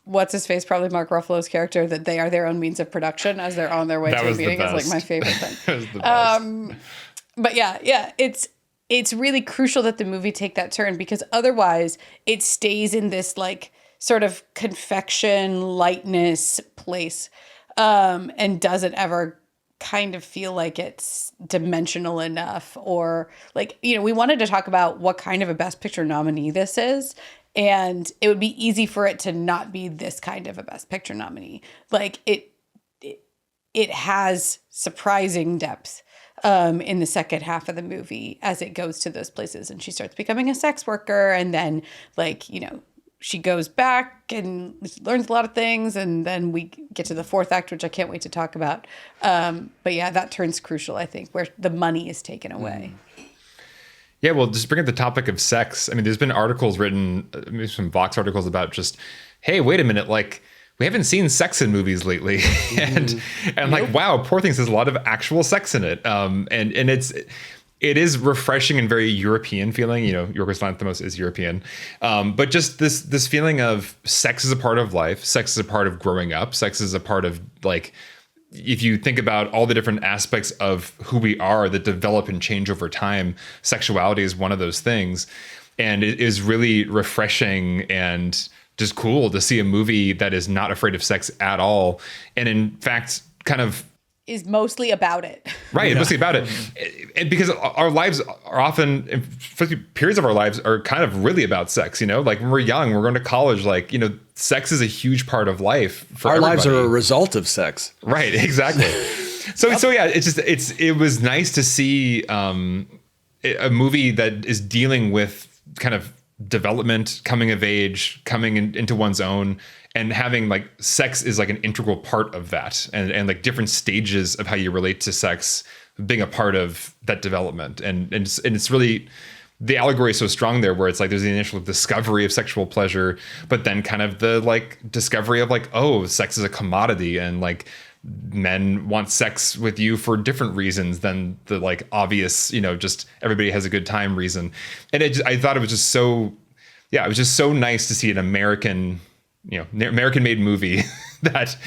S2: what's his face, probably Mark Ruffalo's character, that they are their own means of production as they're on their way
S4: That
S2: to a
S4: was the
S2: meeting is like
S4: best.
S2: my favorite thing.
S4: That was the best.
S2: But yeah, it's really crucial that the movie take that turn, because otherwise it stays in this like sort of confection lightness place, and doesn't ever kind of feel like it's dimensional enough, or like, you know, we wanted to talk about what kind of a Best Picture nominee this is, and it would be easy for it to not be this kind of a Best Picture nominee. Like it has surprising depth in the second half of the movie as it goes to those places, and she starts becoming a sex worker, and then like, you know, she goes back and learns a lot of things, and then we get to the fourth act, which I can't wait to talk about. But yeah, that turns crucial, I think, where the money is taken away.
S4: Yeah, well, just bring up the topic of sex. I mean, there's been articles written, maybe some Vox articles about just, hey, wait a minute, like, we haven't seen sex in movies lately. and like, wow, Poor Things has a lot of actual sex in it. And it is refreshing and very European feeling. You know, Yorgos Lanthimos is European. But just this feeling of sex is a part of life. Sex is a part of growing up. Sex is a part of, like, if you think about all the different aspects of who we are that develop and change over time, sexuality is one of those things. And it is really refreshing and just cool to see a movie that is not afraid of sex at all. And in fact, kind of
S2: Is mostly about it.
S4: right, mostly about it. And because our lives are often, especially periods of our lives, are kind of really about sex. You know, like when we're young, we're going to college, like, you know, sex is a huge part of life for
S3: Our
S4: everybody.
S3: lives are a result of sex.
S4: Right, exactly. So yeah, it was nice to see a movie that is dealing with kind of development, coming of age, coming into one's own, and having like sex is like an integral part of that, and like different stages of how you relate to sex being a part of that development. And it's really, the allegory is so strong there, where it's like there's the initial discovery of sexual pleasure, but then kind of the like discovery of like, oh, sex is a commodity, and like men want sex with you for different reasons than the like obvious, you know, just everybody has a good time reason. And I thought it was just so, yeah, it was just so nice to see an American, you know, American made movie that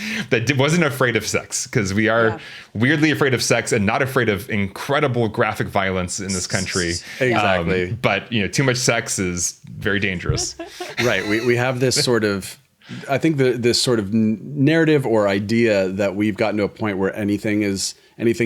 S4: wasn't afraid of sex, because we are weirdly afraid of sex and not afraid of incredible graphic violence in this country.
S3: Exactly.
S4: But, you know, too much sex is very dangerous.
S3: Right. We have this sort of, I think this sort of narrative or idea that we've gotten to a point where anything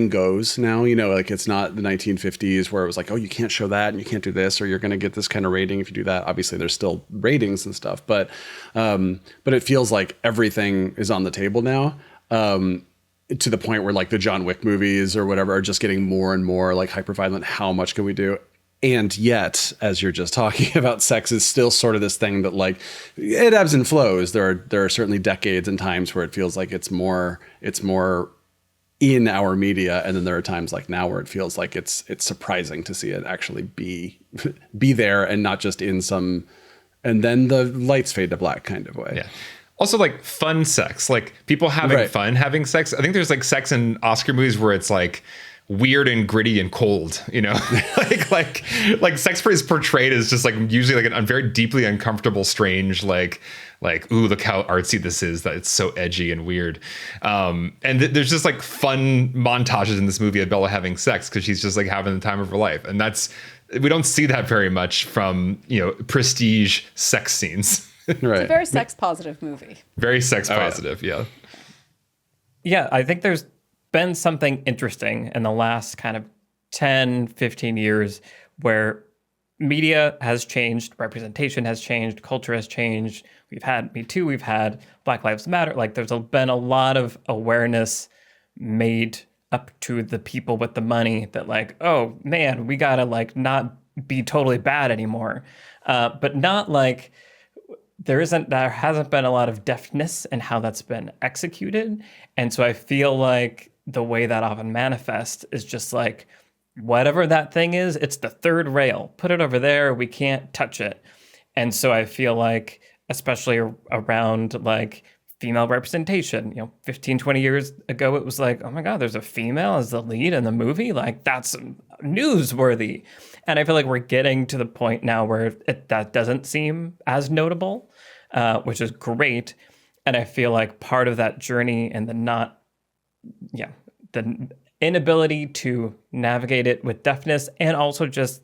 S3: goes now. You know, like it's not the 1950s where it was like, oh, you can't show that and you can't do this, or you're going to get this kind of rating if you do that. Obviously, there's still ratings and stuff, but it feels like everything is on the table now. To the point where like the John Wick movies or whatever are just getting more and more like hyper violent. How much can we do? And yet, as you're just talking about, sex is still sort of this thing that like it ebbs and flows. There are certainly decades and times where it feels like it's more in our media, and then there are times like now where it feels like it's surprising to see it actually be there and not just in some, and then the lights fade to black kind of way.
S4: Yeah. Also, like fun sex, like people having fun having sex. I think there's like sex in Oscar movies where it's like weird and gritty and cold, you know, like sex is portrayed as just like usually like a very deeply uncomfortable, strange, like, ooh, look how artsy this is, that it's so edgy and weird. And there's just like fun montages in this movie of Bella having sex because she's just like having the time of her life. And we don't see that very much from, you know, prestige sex scenes.
S3: Right.
S2: It's a very sex positive movie.
S4: Very sex positive. Yeah.
S1: Yeah, I think there's been something interesting in the last kind of 10, 15 years where media has changed, representation has changed, culture has changed. We've had Me Too, we've had Black Lives Matter. Like there's been a lot of awareness made up to the people with the money that like, oh man, we gotta like not be totally bad anymore. But not like there hasn't been a lot of deftness in how that's been executed. And so I feel like the way that often manifests is just like, whatever that thing is, it's the third rail. Put it over there. We can't touch it. And so I feel like, especially around like female representation, you know, 15, 20 years ago, it was like, oh my God, there's a female as the lead in the movie. Like that's newsworthy. And I feel like we're getting to the point now where that doesn't seem as notable, which is great. And I feel like part of that journey and the inability to navigate it with deftness, and also just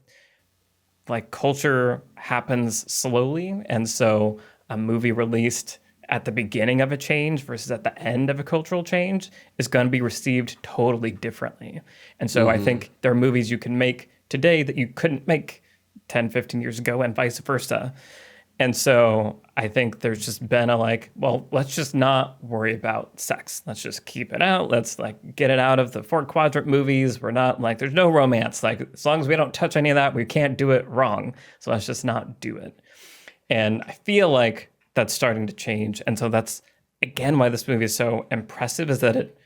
S1: like culture happens slowly. And so a movie released at the beginning of a change versus at the end of a cultural change is going to be received totally differently. And so I think there are movies you can make today that you couldn't make 10, 15 years ago, and vice versa. And so I think there's just been a like, well, let's just not worry about sex. Let's just keep it out. Let's like get it out of the 4-quadrant movies. We're not like, there's no romance. Like, as long as we don't touch any of that, we can't do it wrong. So let's just not do it. And I feel like that's starting to change. And so that's, again, why this movie is so impressive, is that it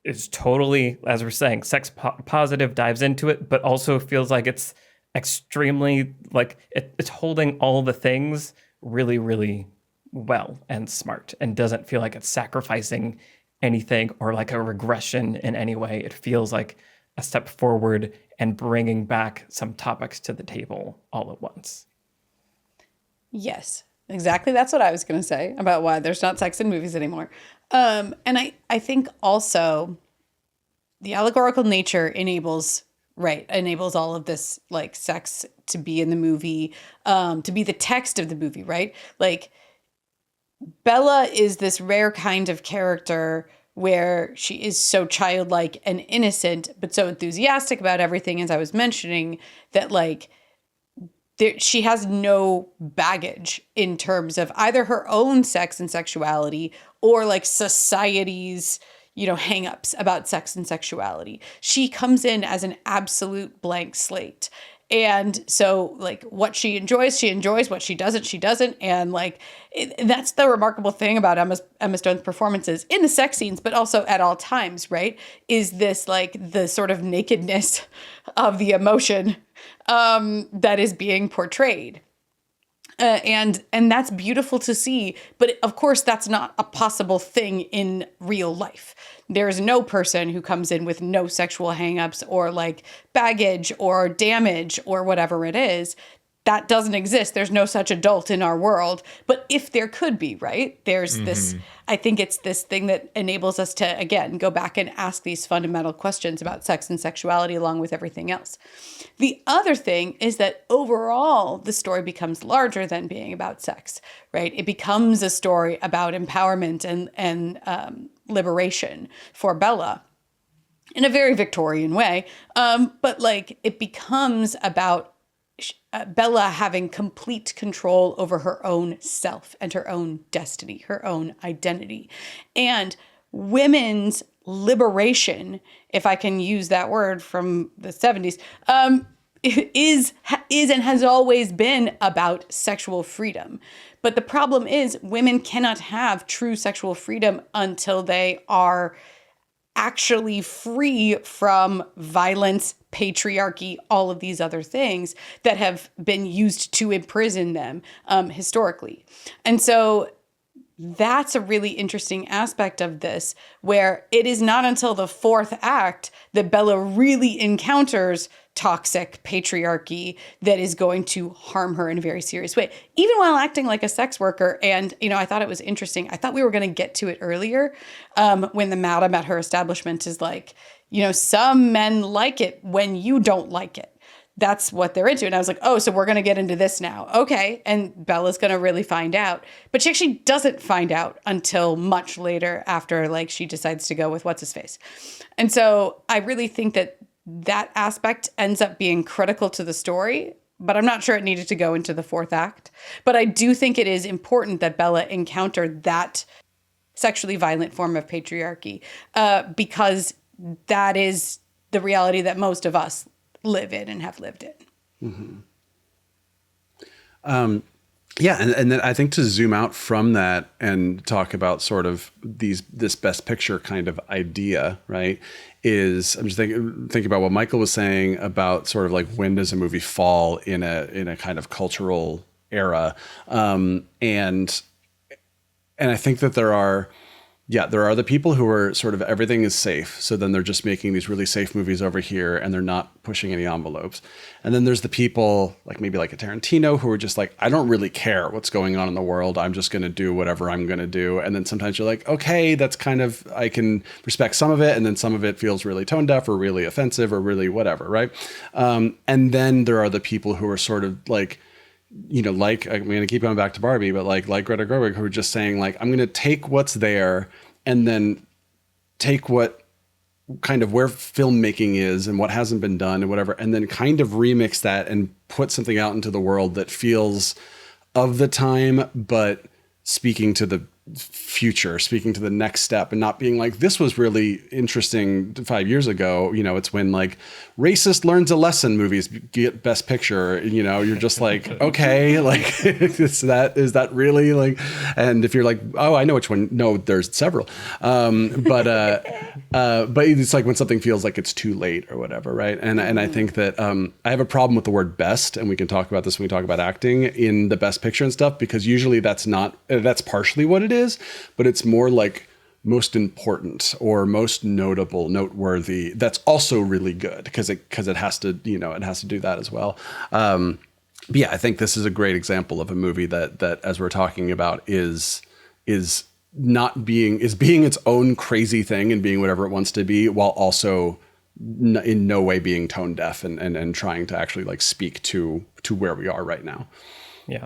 S1: is totally, as we're saying, sex positive, dives into it, but also feels like it's extremely, like, it's holding all the things really, really well and smart, and doesn't feel like it's sacrificing anything or like a regression in any way. It feels like a step forward and bringing back some topics to the table all at once.
S2: Yes, exactly. That's what I was going to say about why there's not sex in movies anymore. And I think also the allegorical nature enables all of this, like, sex to be in the movie, to be the text of the movie, right? Like, Bella is this rare kind of character where she is so childlike and innocent, but so enthusiastic about everything, as I was mentioning, that, like, she has no baggage in terms of either her own sex and sexuality or like society's, hang-ups about sex and sexuality. She comes in as an absolute blank slate. And so, like, what she enjoys, what she doesn't. And, like, that's the remarkable thing about Emma Stone's performances in the sex scenes, but also at all times, right? Is this, like, the sort of nakedness of the emotion that is being portrayed. And that's beautiful to see. But of course, that's not a possible thing in real life. There's no person who comes in with no sexual hangups or like baggage or damage or whatever it is. That doesn't exist. There's no such adult in our world. But if there could be, right? There's this, I think it's this thing that enables us to, again, go back and ask these fundamental questions about sex and sexuality along with everything else. The other thing is that overall, the story becomes larger than being about sex, right? It becomes a story about empowerment and liberation for Bella in a very Victorian way. But like, it becomes about Bella having complete control over her own self and her own destiny, her own identity. And women's liberation, if I can use that word from the 70s, is and has always been about sexual freedom. But the problem is women cannot have true sexual freedom until they are actually free from violence, patriarchy, all of these other things that have been used to imprison them historically. And so that's a really interesting aspect of this, where it is not until the fourth act that Bella really encounters toxic patriarchy that is going to harm her in a very serious way, even while acting like a sex worker. And, I thought it was interesting. I thought we were going to get to it earlier when the madam at her establishment is like, some men like it when you don't like it. That's what they're into. And I was like, oh, so we're going to get into this now. Okay. And Bella's going to really find out. But she actually doesn't find out until much later, after like she decides to go with what's his face. And so I really think that aspect ends up being critical to the story, but I'm not sure it needed to go into the fourth act. But I do think it is important that Bella encountered that sexually violent form of patriarchy, because that is the reality that most of us live in and have lived in.
S3: Yeah, and then I think to zoom out from that and talk about sort of this best picture kind of idea, right? Is I'm just thinking about what Michael was saying about sort of like, when does a movie fall in a kind of cultural era, and I think that there are Yeah, there are the people who are sort of everything is safe. So then they're just making these really safe movies over here and they're not pushing any envelopes. And then there's the people like maybe like a Tarantino who are just like, I don't really care what's going on in the world. I'm just going to do whatever I'm going to do. And then sometimes you're like, okay, that's kind of, I can respect some of it. And then some of it feels really tone deaf or really offensive or really whatever. Right. And then there are the people who are sort of like, like I'm going to keep going back to Barbie, but like Greta Gerwig, who are just saying like, I'm going to take what's there and then take what kind of where filmmaking is and what hasn't been done and whatever, and then kind of remix that and put something out into the world that feels of the time, but speaking to the future, speaking to the next step and not being like, this was really interesting 5 years ago. It's when like racist learns a lesson movies get best picture, you're just like, okay, like is that really like, and if you're like, oh, I know which one. No, there's several. But it's like when something feels like it's too late or whatever. Right. And I think that, I have a problem with the word best, and we can talk about this when we talk about acting in the best picture and stuff, because usually that's partially what it is, but it's more like most important or most notable, noteworthy. That's also really good because it has to, it has to do that as well. But yeah, I think this is a great example of a movie that as we're talking about is being its own crazy thing and being whatever it wants to be, while also in no way being tone deaf and trying to actually like speak to where we are right now.
S1: Yeah.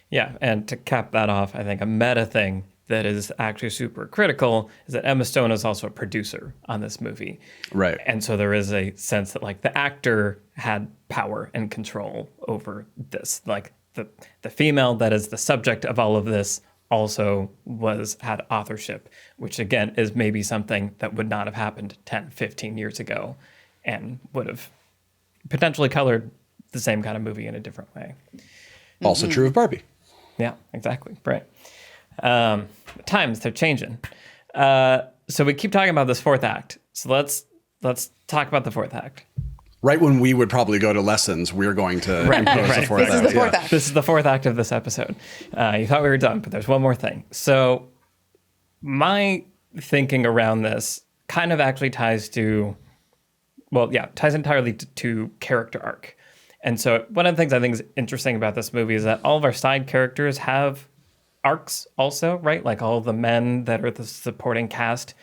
S1: Yeah. And to cap that off, I think a meta thing that is actually super critical is that Emma Stone is also a producer on this movie.
S3: Right.
S1: And so there is a sense that like the actor had power and control over this. Like the female that is the subject of all of this also had authorship, which again is maybe something that would not have happened 10, 15 years ago and would have potentially colored the same kind of movie in a different way.
S3: Also true of Barbie.
S1: Yeah, exactly. Right. Times, they're changing. So we keep talking about this fourth act. So let's talk about the fourth act.
S3: Right when we would probably go to lessons, we're going to impose the fourth act.
S2: This is the fourth act.
S1: This is the fourth act of this episode. You thought we were done, but there's one more thing. So my thinking around this kind of actually ties entirely to character arc. And so one of the things I think is interesting about this movie is that all of our side characters have arcs also, right? Like all the men that are the supporting cast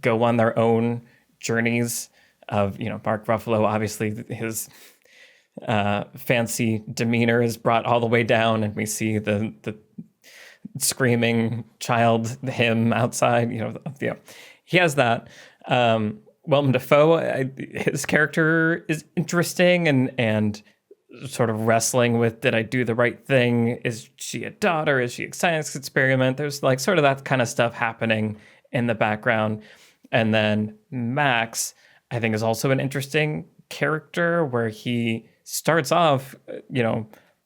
S1: go on their own journeys of, Mark Ruffalo, obviously his fancy demeanor is brought all the way down and we see the screaming child, him outside, he has that. Willem Dafoe, his character is interesting and sort of wrestling with, did I do the right thing? Is she a daughter? Is she a science experiment? There's like sort of that kind of stuff happening in the background. And then Max, I think, is also an interesting character where he starts off,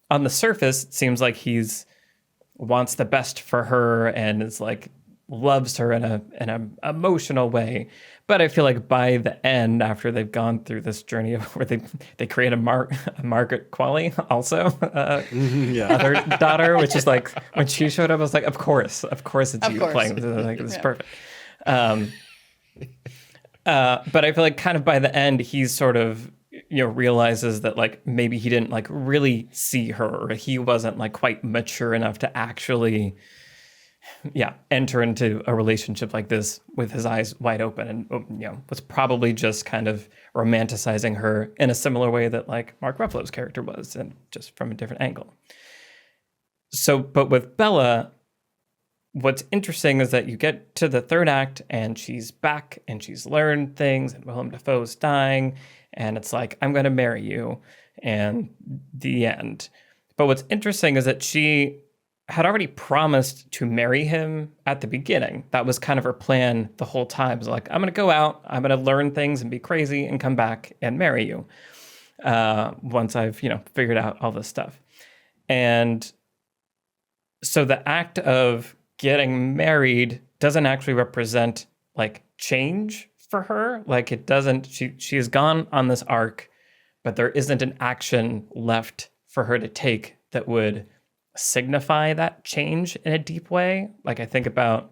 S1: on the surface, it seems like he's wants the best for her and is like loves her in a emotional way. But I feel like by the end, after they've gone through this journey of where they create a Margaret Qualley also, other daughter, which is like when she showed up, I was like, of course it's you playing. Like this is perfect. But I feel like kind of by the end, he's sort of realizes that like maybe he didn't like really see her, or he wasn't like quite mature enough to actually enter into a relationship like this with his eyes wide open, and was probably just kind of romanticizing her in a similar way that like Mark Ruffalo's character was, and just from a different angle. So, but with Bella, what's interesting is that you get to the third act and she's back and she's learned things, and Willem Dafoe's dying, and it's like, I'm going to marry you, and the end. But what's interesting is that she had already promised to marry him at the beginning. That was kind of her plan the whole time. It was like, I'm going to go out, I'm going to learn things and be crazy and come back and marry you once I've, figured out all this stuff. And so the act of getting married doesn't actually represent like change for her. Like it doesn't, she has gone on this arc, but there isn't an action left for her to take that would signify that change in a deep way. Like I think about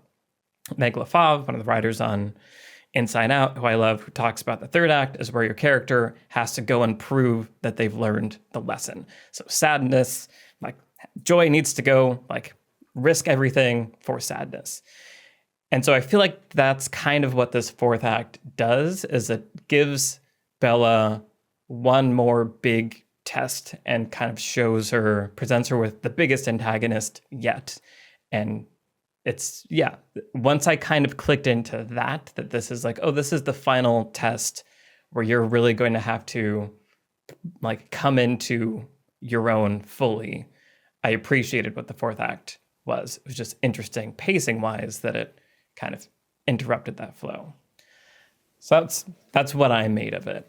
S1: Meg LaFave, one of the writers on Inside Out, who I love, who talks about the third act is where your character has to go and prove that they've learned the lesson. So sadness, like joy needs to go like risk everything for sadness. And so I feel like that's kind of what this fourth act does, is it gives Bella one more big test and kind of presents her with the biggest antagonist yet. And it's, yeah, once I kind of clicked into that this is like, oh, this is the final test where you're really going to have to like come into your own fully. I appreciated what the fourth act was. It was just interesting pacing wise that it kind of interrupted that flow. So that's what I made of it.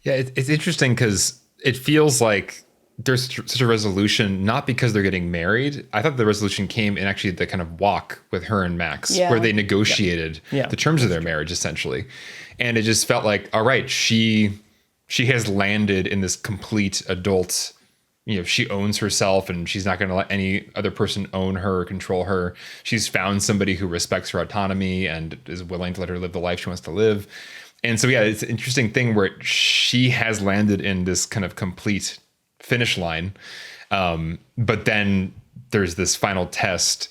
S4: Yeah, it's interesting because it feels like there's such a resolution, not because they're getting married. I thought the resolution came in actually the kind of walk with her and Max, where they negotiated the terms of their marriage, essentially. And it just felt like, all right, she has landed in this complete adult, she owns herself and she's not going to let any other person own her or control her. She's found somebody who respects her autonomy and is willing to let her live the life she wants to live. And so, yeah, it's an interesting thing where she has landed in this kind of complete finish line. But then there's this final test.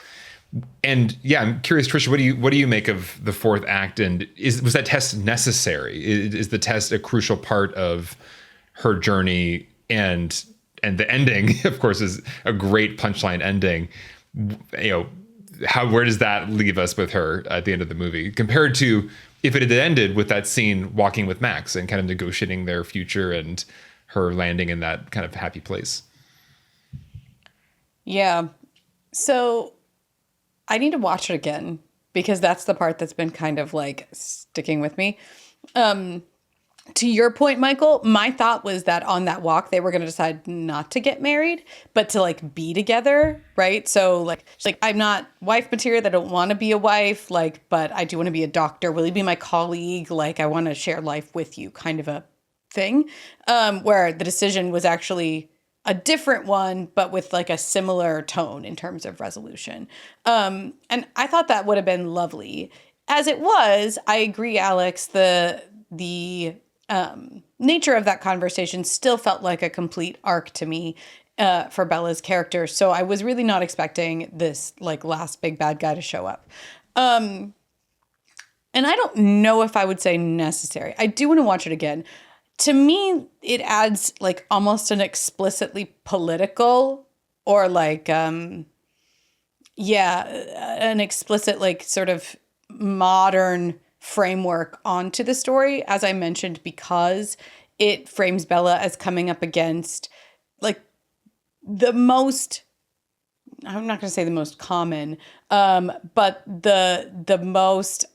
S4: And yeah, I'm curious, Trisha, what do you make of the fourth act? And was that test necessary? Is the test a crucial part of her journey? And the ending, of course, is a great punchline ending. Where does that leave us with her at the end of the movie compared to if it had ended with that scene walking with Max and kind of negotiating their future and her landing in that kind of happy place?
S2: Yeah. So I need to watch it again because that's the part that's been kind of like sticking with me. To your point, Michael, my thought was that on that walk, they were going to decide not to get married, but to like be together. Right. So like, she's like, I'm not wife material. I don't want to be a wife, like, but I do want to be a doctor. Will you be my colleague? Like, I want to share life with you, kind of a thing, where the decision was actually a different one, but with like a similar tone in terms of resolution. And I thought that would have been lovely. As it was, I agree, Alex, the nature of that conversation still felt like a complete arc to me for Bella's character. So I was really not expecting this like last big bad guy to show up. And I don't know if I would say necessary. I do want to watch it again. To me, it adds like almost an explicitly political or like, an explicit like sort of modern framework onto the story, as I mentioned, because it frames Bella as coming up against like the most, I'm not going to say the most common, but the most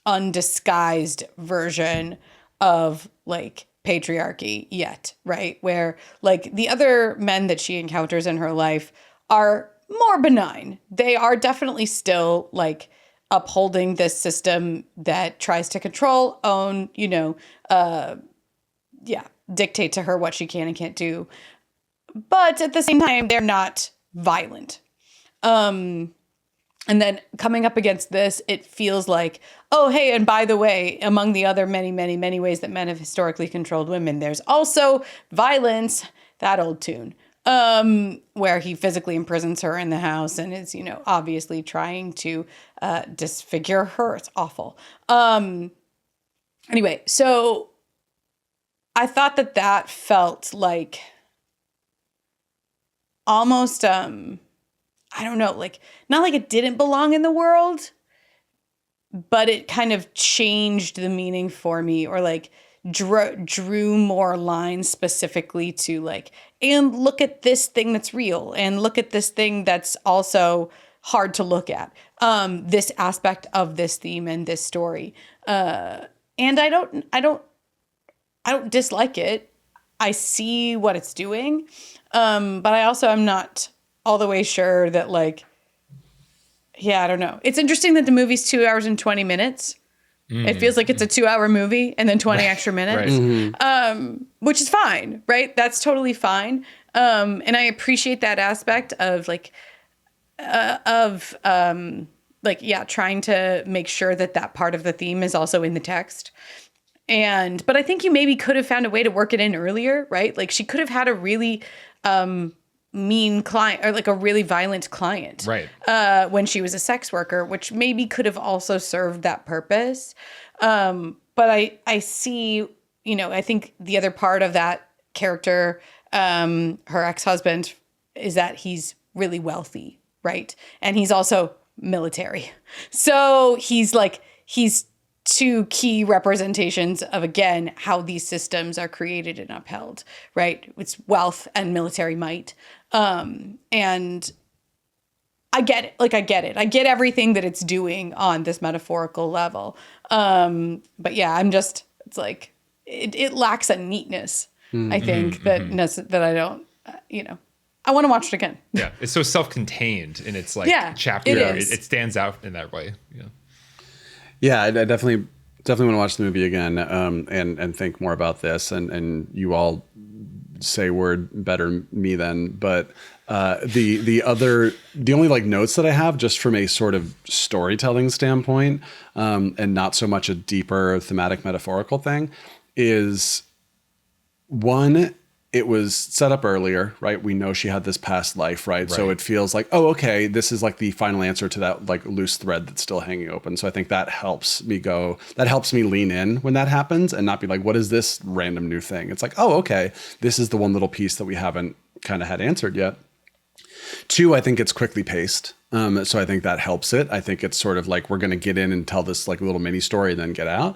S2: undisguised version of like patriarchy yet, right? Where like the other men that she encounters in her life are more benign. They are definitely still like upholding this system that tries to control, own, dictate to her what she can and can't do. But at the same time, they're not violent. And then coming up against this, it feels like, oh, hey, and by the way, among the other many, many, many ways that men have historically controlled women, there's also violence, that old tune, where he physically imprisons her in the house and is, obviously trying to disfigure her. It's awful. Anyway, so I thought that felt like almost, I don't know, like, not like it didn't belong in the world, but it kind of changed the meaning for me, or like drew more lines specifically to like, and look at this thing that's real, and look at this thing that's also hard to look at, this aspect of this theme and this story. And I don't dislike it. I see what it's doing. But I also am not all the way sure that like, I don't know. It's interesting that the movie's 2 hours and 20 minutes. It feels like it's a 2-hour movie and then 20 extra minutes, which is fine, right? That's totally fine. And I appreciate that aspect of like, like, yeah, trying to make sure that that part of the theme is also in the text. But I think you maybe could have found a way to work it in earlier, right? Like she could have had a really mean client or like a really violent client,
S4: Right.
S2: When she was a sex worker, which maybe could have also served that purpose. But I see, I think the other part of that character, her ex-husband, is that he's really wealthy, right? And he's also military. So he's two key representations of, again, how these systems are created and upheld, right? It's wealth and military might. And I get it. I get it. I get everything that it's doing on this metaphorical level. But yeah, it's like, it lacks a neatness, I think, that I don't, I want to watch it again.
S4: Yeah. It's so self-contained in its chapter.
S2: It is.
S4: It stands out in that way. Yeah.
S3: Yeah, I definitely want to watch the movie again, and think more about this. And you all say word better me then. But the only like notes that I have, just from a sort of storytelling standpoint, and not so much a deeper thematic metaphorical thing, is one. It was set up earlier, right? We know she had this past life, right? So it feels like, oh, okay, this is like the final answer to that like loose thread that's still hanging open. So I think that helps me lean in when that happens and not be like, what is this random new thing? It's like, oh, okay, this is the one little piece that we haven't kind of had answered yet. Two, I think it's quickly paced. So I think that helps it. I think it's sort of like we're going to get in and tell this like little mini story and then get out.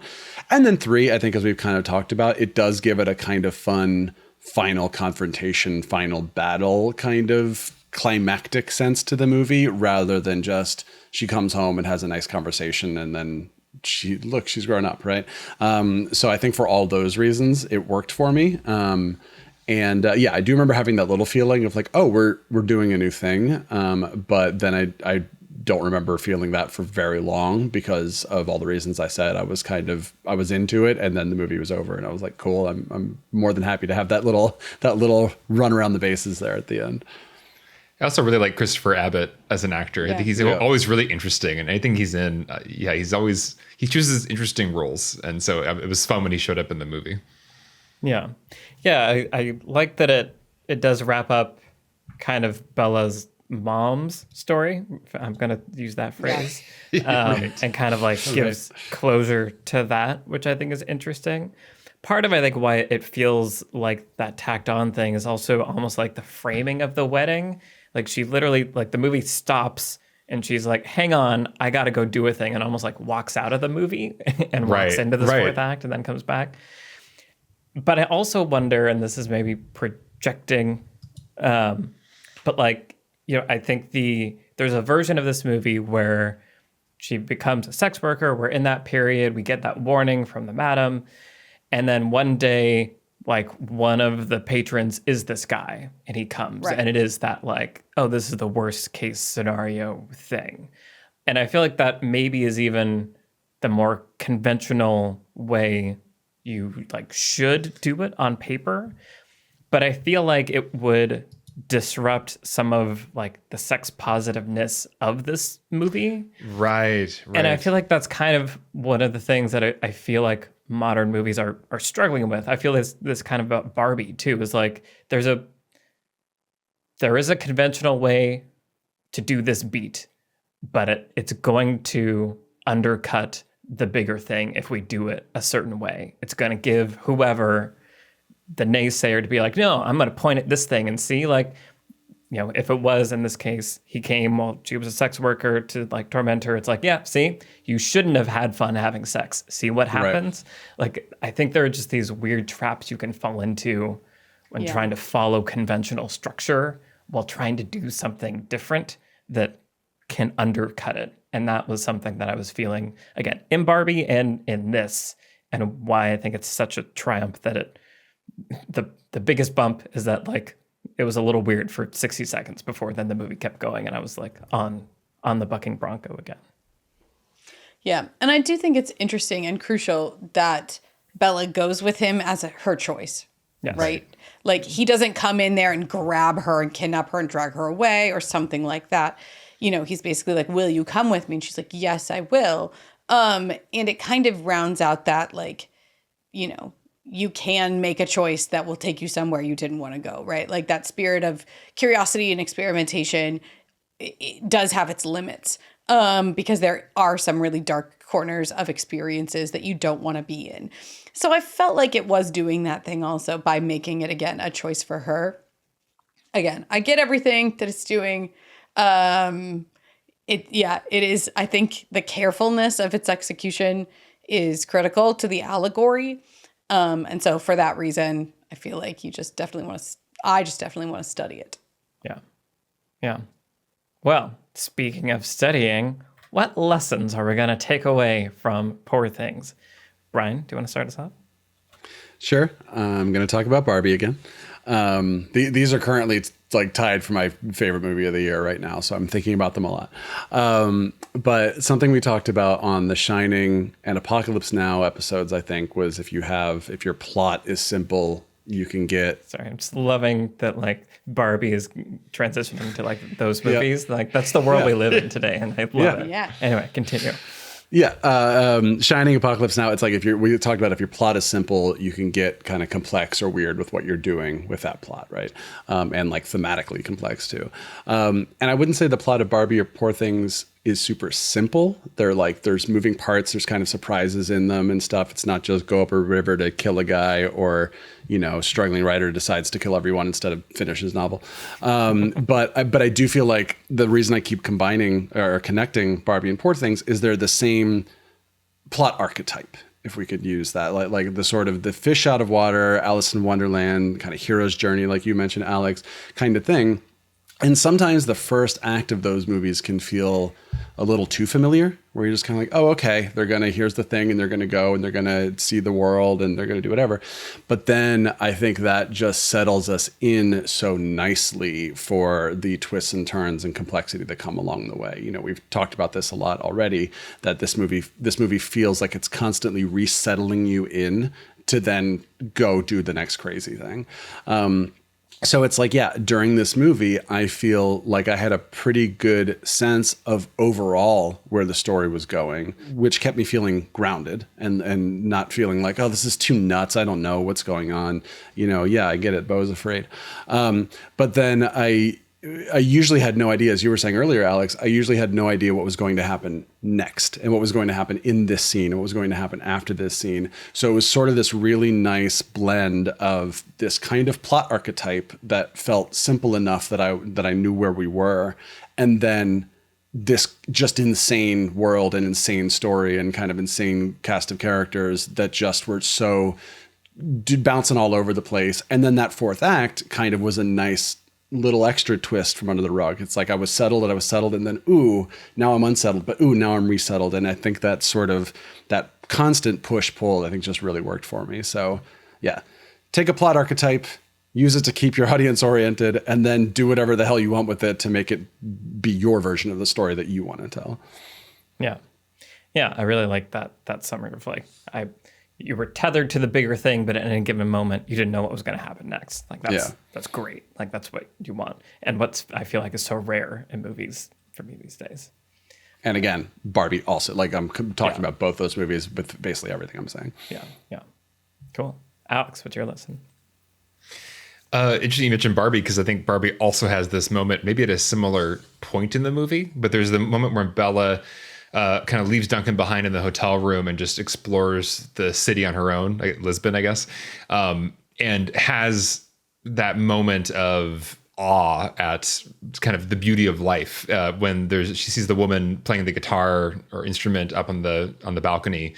S3: And then three, I think as we've kind of talked about, it does give it a kind of fun final confrontation, final battle kind of climactic sense to the movie, rather than just she comes home and has a nice conversation and then she's grown up, right? So I think for all those reasons, it worked for me. Yeah, I do remember having that little feeling of like, oh, we're doing a new thing. But then I don't remember feeling that for very long because of all the reasons I said. I was into it, and then the movie was over, and I was like, cool. I'm more than happy to have that little run around the bases there at the end.
S4: I also really like Christopher Abbott as an actor.
S2: Yeah.
S4: I think he's always really interesting, and anything he's in, he chooses interesting roles, and so it was fun when he showed up in the movie.
S1: Yeah. I like that it does wrap up kind of Bella's mom's story. I'm going to use that phrase. And kind of like gives closure to that, which I think is interesting. Part of, I think, why it feels like that tacked on thing is also almost like the framing of the wedding. Like she literally, like the movie stops and she's like, hang on, I got to go do a thing, and almost like walks out of the movie and walks into the fourth act and then comes back. But I also wonder, and this is maybe projecting, but like, I think there's a version of this movie where she becomes a sex worker. We're in that period. We get that warning from the madam. And then one day, like one of the patrons is this guy and he comes and it is that like, oh, this is the worst case scenario thing. And I feel like that maybe is even the more conventional way you like should do it on paper. But I feel like it would disrupt some of like the sex positiveness of this movie.
S4: Right.
S1: And I feel like that's kind of one of the things that I feel like modern movies are struggling with. I feel this kind of about Barbie too, is like there is a conventional way to do this beat, but it's going to undercut the bigger thing if we do it a certain way. It's going to give whoever the naysayer to be like, no, I'm going to point at this thing and see, like, if it was in this case, he came while she was a sex worker to like torment her. It's like, yeah, see, you shouldn't have had fun having sex. See what happens? Right. Like, I think there are just these weird traps you can fall into when trying to follow conventional structure while trying to do something different that can undercut it. And that was something that I was feeling, again, in Barbie and in this, and why I think it's such a triumph that the biggest bump is that like it was a little weird for 60 seconds before then the movie kept going and I was like on the bucking bronco again.
S2: Yeah, and I do think it's interesting and crucial that Bella goes with him as her choice, right? Like he doesn't come in there and grab her and kidnap her and drag her away or something like that. he's basically like, will you come with me? And she's like, yes, I will. And it kind of rounds out that, like, you can make a choice that will take you somewhere you didn't want to go, right? Like that spirit of curiosity and experimentation, it does have its limits, because there are some really dark corners of experiences that you don't want to be in. So I felt like it was doing that thing also by making it, again, a choice for her. Again, I get everything that it's doing. It is. I think the carefulness of its execution is critical to the allegory. And so for that reason, I feel like I just definitely want to study it.
S1: Yeah. Yeah. Well, speaking of studying, what lessons are we going to take away from Poor Things? Brian, do you want to start us off?
S3: Sure. I'm going to talk about Barbie again. These are currently like tied for my favorite movie of the year right now, so I'm thinking about them a lot. But something we talked about on the Shining and Apocalypse Now episodes, I think, was if your plot is simple, you can get...
S1: Sorry, I'm just loving that, like, Barbie is transitioning to, like, those movies. Yeah. Like, that's the world we live in today, and I love it.
S2: Yeah.
S1: Anyway, continue.
S3: Yeah, Shining, Apocalypse Now, it's like we talked about if your plot is simple, you can get kind of complex or weird with what you're doing with that plot, right? And like thematically complex too. And I wouldn't say the plot of Barbie or Poor Things is super simple. There's moving parts, there's kind of surprises in them and stuff. It's not just go up a river to kill a guy, or struggling writer decides to kill everyone instead of finish his novel. But I do feel like the reason I keep combining or connecting Barbie and Poor Things is they're the same plot archetype, if we could use that, like the sort of the fish out of water, Alice in Wonderland kind of hero's journey, like you mentioned, Alex, kind of thing. And sometimes the first act of those movies can feel a little too familiar, where you're just kind of like, oh, okay, here's the thing, and they're going to go, and they're going to see the world, and they're going to do whatever. But then I think that just settles us in so nicely for the twists and turns and complexity that come along the way. We've talked about this a lot already, that this movie feels like it's constantly resettling you in to then go do the next crazy thing. So it's like, during this movie, I feel like I had a pretty good sense of overall where the story was going, which kept me feeling grounded and not feeling like, oh, this is too nuts. I don't know what's going on. I get it. Beau's afraid. But then I usually had no idea, as you were saying earlier, Alex, I usually had no idea what was going to happen next and what was going to happen in this scene and what was going to happen after this scene. So it was sort of this really nice blend of this kind of plot archetype that felt simple enough that I knew where we were. And then this just insane world and insane story and kind of insane cast of characters that just were so bouncing all over the place. And then that fourth act kind of was a nice little extra twist from under the rug. It's like I was settled, and then ooh, now I'm unsettled, but ooh, now I'm resettled. And I think that sort of that constant push pull, I think, just really worked for me. So yeah, take a plot archetype, use it to keep your audience oriented, and then do whatever the hell you want with it to make it be your version of the story that you want to tell.
S1: Yeah, I really like that summary of like you were tethered to the bigger thing, but at any given moment, you didn't know what was going to happen next. Like that's great. Like that's what you want, and I feel like is so rare in movies for me these days.
S3: And again, Barbie also. Like I'm talking about both those movies with basically everything I'm saying.
S1: Yeah. Cool. Alex, what's your lesson?
S4: Interesting you mentioned Barbie, because I think Barbie also has this moment, maybe at a similar point in the movie, but there's the moment where Bella kind of leaves Duncan behind in the hotel room and just explores the city on her own, like Lisbon, I guess, and has that moment of awe at kind of the beauty of life when she sees the woman playing the guitar or instrument up on the balcony,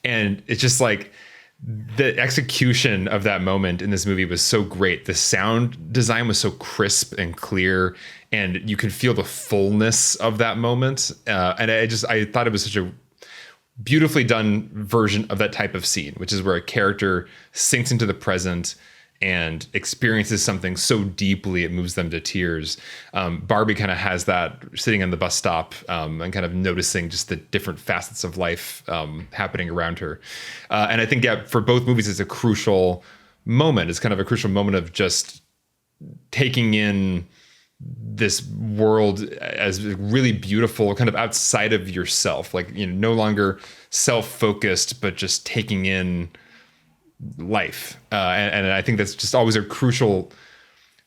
S4: and it's just like the execution of that moment in this movie was so great. The sound design was so crisp and clear, and you could feel the fullness of that moment. And I thought it was such a beautifully done version of that type of scene, which is where a character sinks into the present and experiences something so deeply it moves them to tears. Barbie kind of has that sitting on the bus stop and kind of noticing just the different facets of life happening around her. And I think, for both movies, it's a crucial moment. It's kind of a crucial moment of just taking in this world as really beautiful, kind of outside of yourself, like, you know, no longer self-focused, but just taking in life. And I think that's just always a crucial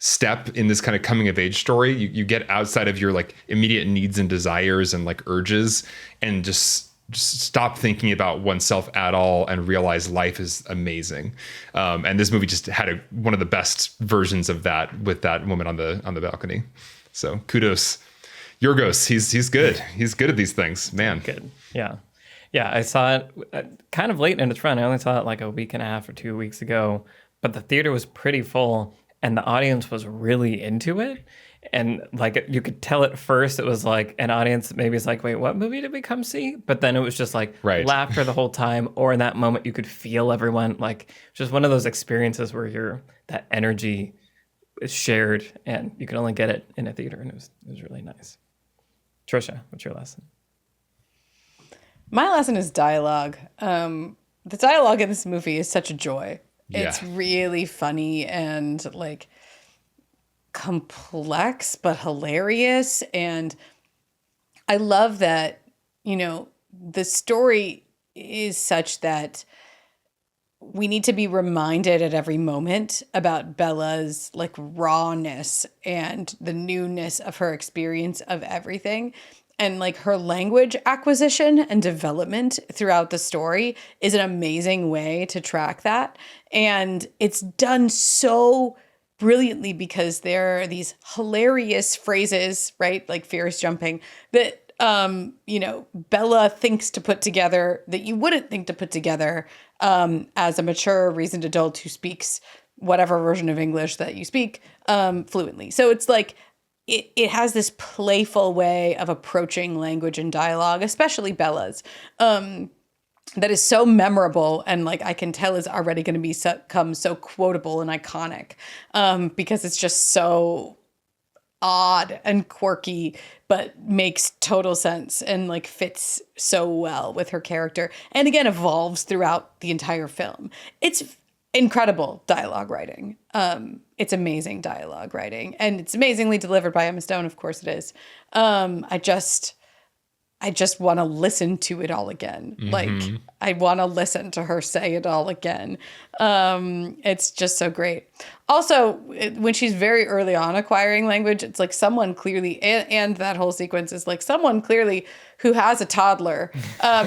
S4: step in this kind of coming of age story. You get outside of your like immediate needs and desires and like urges, and just stop thinking about oneself at all and realize life is amazing. And this movie just had one of the best versions of that with that woman on the balcony. So kudos, Yorgos. He's good. He's good at these things, man.
S1: Good. Yeah. Yeah. I saw it kind of late in its run. I only saw it like a week and a half or 2 weeks ago, but the theater was pretty full and the audience was really into it. And like you could tell at first it was like an audience that maybe is like, wait, what movie did we come see? But then it was just like laughter the whole time, or in that moment you could feel everyone, like just one of those experiences where that energy is shared and you can only get it in a theater, and it was really nice. Trisha, what's your lesson?
S2: My lesson is dialogue. The dialogue in this movie is such a joy.
S4: Yeah.
S2: It's really funny and like complex but hilarious, and I love that, you know, the story is such that we need to be reminded at every moment about Bella's like rawness and the newness of her experience of everything, and like her language acquisition and development throughout the story is an amazing way to track that, and it's done so brilliantly because there are these hilarious phrases, right? Like fear is jumping, that, you know, Bella thinks to put together that you wouldn't think to put together as a mature, reasoned adult who speaks whatever version of English that you speak fluently. So it's like, it has this playful way of approaching language and dialogue, especially Bella's, that is so memorable, and like I can tell is already going to become so quotable and iconic, because it's just so odd and quirky, but makes total sense and like fits so well with her character, and again evolves throughout the entire film. It's incredible dialogue writing. It's amazing dialogue writing, and it's amazingly delivered by Emma Stone. Of course it is. I just want to listen to it all again. Mm-hmm. Like, I want to listen to her say it all again. It's just so great. Also, when she's very early on acquiring language, it's like someone clearly, and that whole sequence is like someone clearly who has a toddler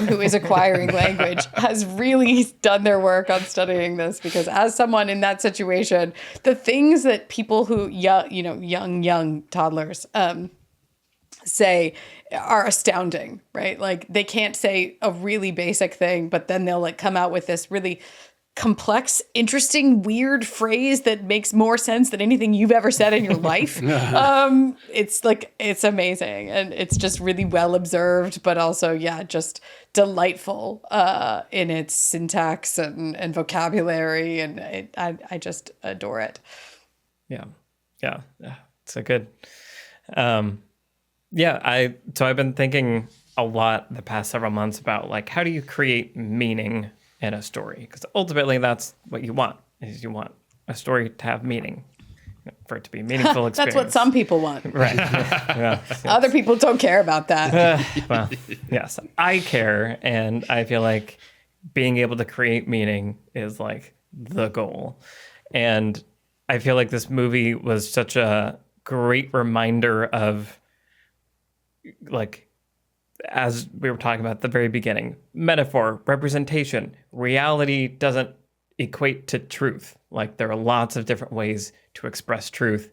S2: who is acquiring language has really done their work on studying this, because as someone in that situation, the things that people who, young toddlers say are astounding, right? Like they can't say a really basic thing, but then they'll like come out with this really complex, interesting, weird phrase that makes more sense than anything you've ever said in your life. It's amazing. And it's just really well observed, but also, just delightful in its syntax and vocabulary. And I just adore it.
S1: Yeah. It's so good. So I've been thinking a lot the past several months about like, how do you create meaning in a story? Because ultimately that's what you want, is you want a story to have meaning, for it to be a meaningful experience.
S2: That's what some people want.
S1: Right. Yes.
S2: Other people don't care about that.
S1: Well, yes, I care. And I feel like being able to create meaning is like the goal. And I feel like this movie was such a great reminder of, like, as we were talking about at the very beginning, metaphor, representation, reality doesn't equate to truth. Like, there are lots of different ways to express truth,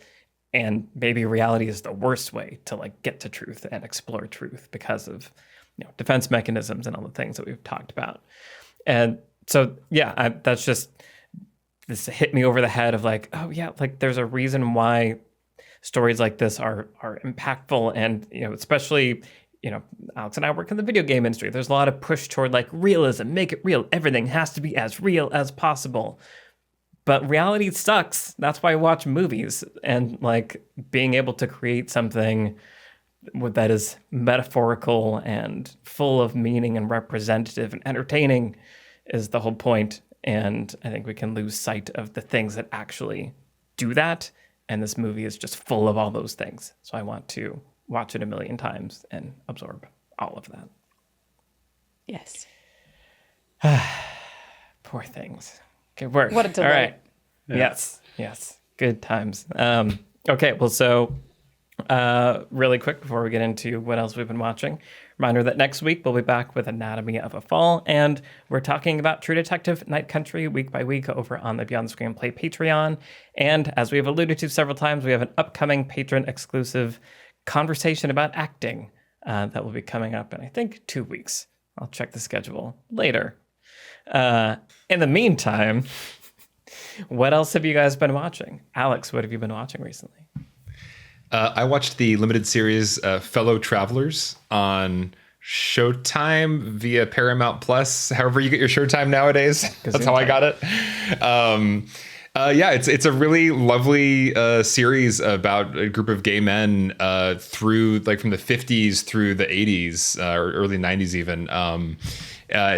S1: and maybe reality is the worst way to like get to truth and explore truth because of, defense mechanisms and all the things that we've talked about. And so, that's just, this hit me over the head of like, oh yeah, like there's a reason why stories like this are impactful, and especially Alex and I work in the video game industry. There's a lot of push toward like realism, make it real. Everything has to be as real as possible. But reality sucks. That's why I watch movies, and like being able to create something that is metaphorical and full of meaning and representative and entertaining is the whole point. And I think we can lose sight of the things that actually do that And this movie is just full of all those things. So I want to watch it a million times and absorb all of that.
S2: Yes.
S1: Poor things. Good work.
S2: What a delight.
S1: All right. Yeah. Yes. Good times. Okay. Well, so really quick before we get into what else we've been watching, reminder that next week we'll be back with Anatomy of a Fall, and we're talking about True Detective Night Country week by week over on the Beyond Screenplay Patreon. And as we have alluded to several times, we have an upcoming patron exclusive conversation about acting that will be coming up in, I think, 2 weeks. I'll check the schedule later. In the meantime, what else have you guys been watching? Alex, what have you been watching recently?
S4: I watched the limited series Fellow Travelers on Showtime via Paramount Plus. However you get your Showtime nowadays. That's how I got it. It's a really lovely series about a group of gay men through like from the 50s through the 80s or early 90s even.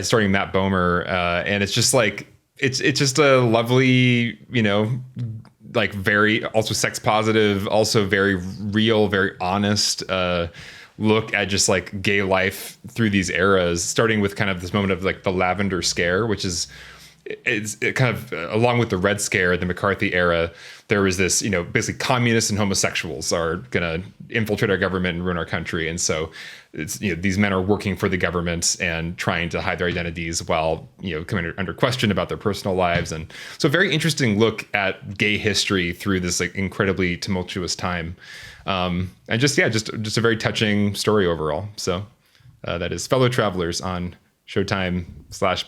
S4: Starring Matt Bomer, and it's just like it's just a lovely, like very also sex positive, also very real, very honest look at just like gay life through these eras, starting with kind of this moment of like the Lavender Scare, which is it kind of along with the Red Scare, the McCarthy era. There was this, basically communists and homosexuals are going to infiltrate our government and ruin our country. And so it's, these men are working for the government and trying to hide their identities while, coming under question about their personal lives. And so very interesting look at gay history through this like incredibly tumultuous time. And just a very touching story overall. So that is Fellow Travelers on Showtime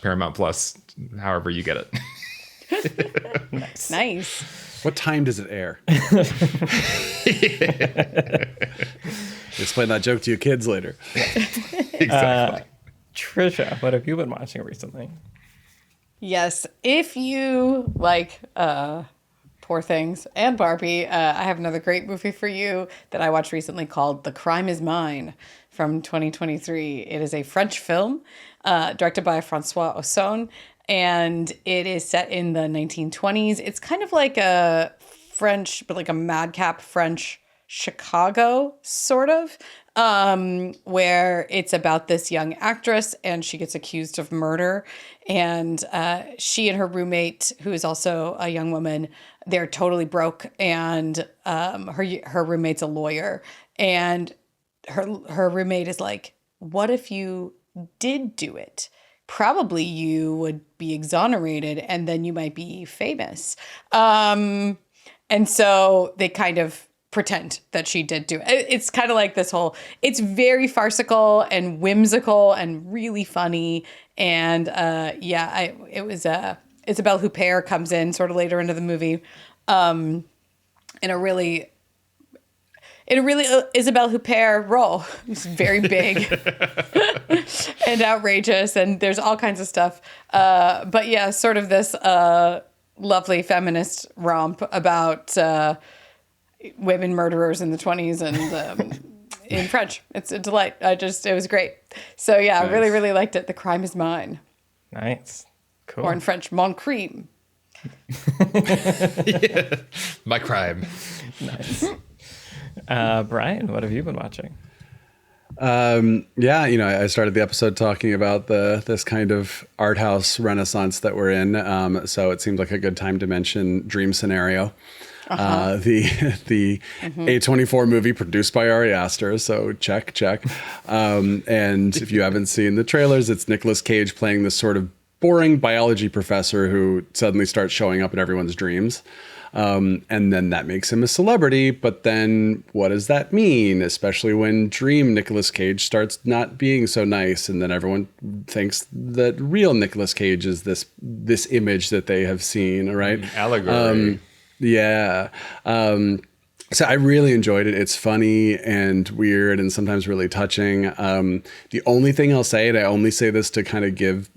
S4: / Paramount Plus, however you get it.
S2: Nice.
S3: What time does it air? Explain that joke to your kids later.
S4: Exactly.
S1: Trisha, what have you been watching recently?
S2: Yes. If you like Poor Things and Barbie, I have another great movie for you that I watched recently called The Crime Is Mine from 2023. It is a French film directed by Francois Ozon, and it is set in the 1920s. It's kind of like a French, but like a madcap French Chicago, sort of, where it's about this young actress and she gets accused of murder. And she and her roommate, who is also a young woman, they're totally broke. And her roommate's a lawyer. And her roommate is like, what if you did do it? Probably you would be exonerated and then you might be famous. And so they kind of pretend that she did do it. It's kind of like this whole, it's very farcical and whimsical and really funny. And it was Isabelle Huppert comes in sort of later into the movie in a really Isabelle Huppert role. It's very big and outrageous, and there's all kinds of stuff. But yeah, sort of this lovely feminist romp about women murderers in the 20s and in French. It's a delight. It was great. So yeah, nice. I really, really liked it. The Crime Is Mine.
S1: Nice. Cool.
S2: Or in French, Mon Crime.
S4: Yeah. My crime.
S1: Nice. Brian, what have you been watching?
S3: I started the episode talking about this kind of art house renaissance that we're in. So it seemed like a good time to mention Dream Scenario, the A24 movie produced by Ari Aster. So check. And if you haven't seen the trailers, it's Nicolas Cage playing this sort of boring biology professor who suddenly starts showing up in everyone's dreams. And then that makes him a celebrity. But then what does that mean? Especially when Dream Nicolas Cage starts not being so nice. And then everyone thinks that real Nicolas Cage is this image that they have seen, right?
S4: Allegory.
S3: So I really enjoyed it. It's funny and weird and sometimes really touching. The only thing I'll say, and I only say this to kind of give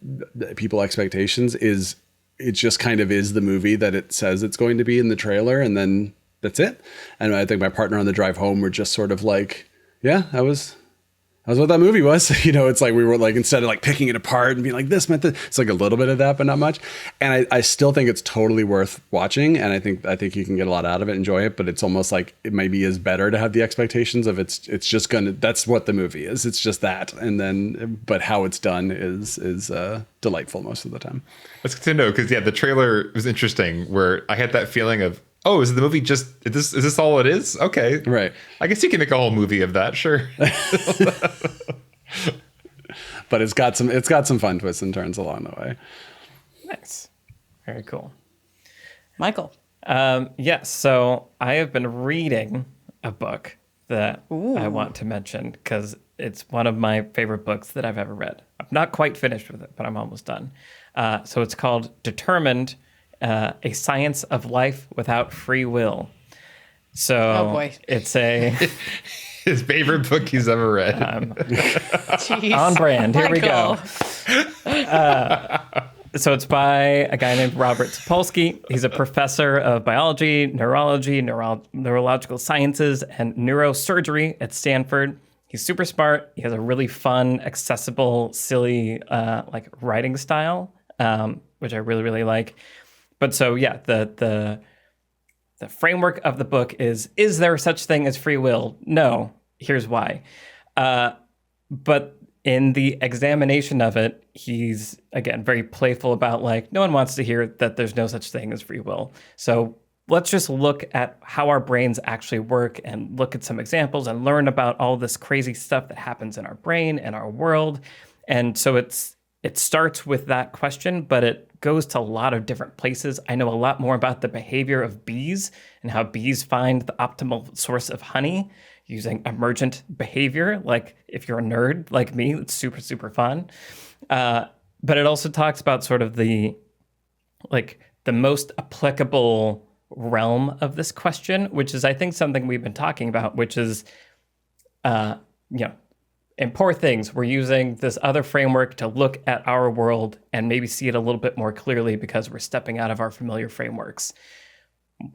S3: people expectations, is it just kind of is the movie that it says it's going to be in the trailer, and then that's it. And I think my partner on the drive home were just sort of like, yeah, that was That's what that movie was. You know, it's like we were like, instead of like picking it apart and being like, this meant that, it's like a little bit of that, but not much. And I still think it's totally worth watching. And I think you can get a lot out of it, enjoy it, but it's almost like it maybe is better to have the expectations of it's just gonna, that's what the movie is. It's just that. And then, but how it's done is delightful most of the time.
S4: That's good to know, because the trailer was interesting where I had that feeling of, oh, is the movie just, is this all it is? Okay.
S3: Right.
S4: I guess you can make a whole movie of that, sure.
S3: But it's got some fun twists and turns along the way.
S1: Nice. Very cool.
S2: Michael.
S1: Yes. So I have been reading a book that I want to mention because it's one of my favorite books that I've ever read. I'm not quite finished with it, but I'm almost done. So it's called Determined, A Science of Life Without Free Will. So
S2: Oh, boy.
S1: it's a
S4: His favorite book he's ever read.
S2: Jeez.
S1: on brand. Here we go.
S2: Michael.
S1: So it's by a guy named Robert Sapolsky. He's a professor of biology, neurology, neurological sciences, and neurosurgery at Stanford. He's super smart. He has a really fun, accessible, silly, like writing style, which I really, really like. But so yeah, the framework of the book is there such thing as free will? No. Here's why. But in the examination of it, he's, again, very playful about like, no one wants to hear that there's no such thing as free will. So let's just look at how our brains actually work and look at some examples and learn about all this crazy stuff that happens in our brain and our world. And so it starts with that question, but it goes to a lot of different places. I know a lot more about the behavior of bees and how bees find the optimal source of honey using emergent behavior. Like if you're a nerd like me, it's super, super fun. But it also talks about sort of the most applicable realm of this question, which is, I think, something we've been talking about, which is, in Poor Things, we're using this other framework to look at our world and maybe see it a little bit more clearly because we're stepping out of our familiar frameworks.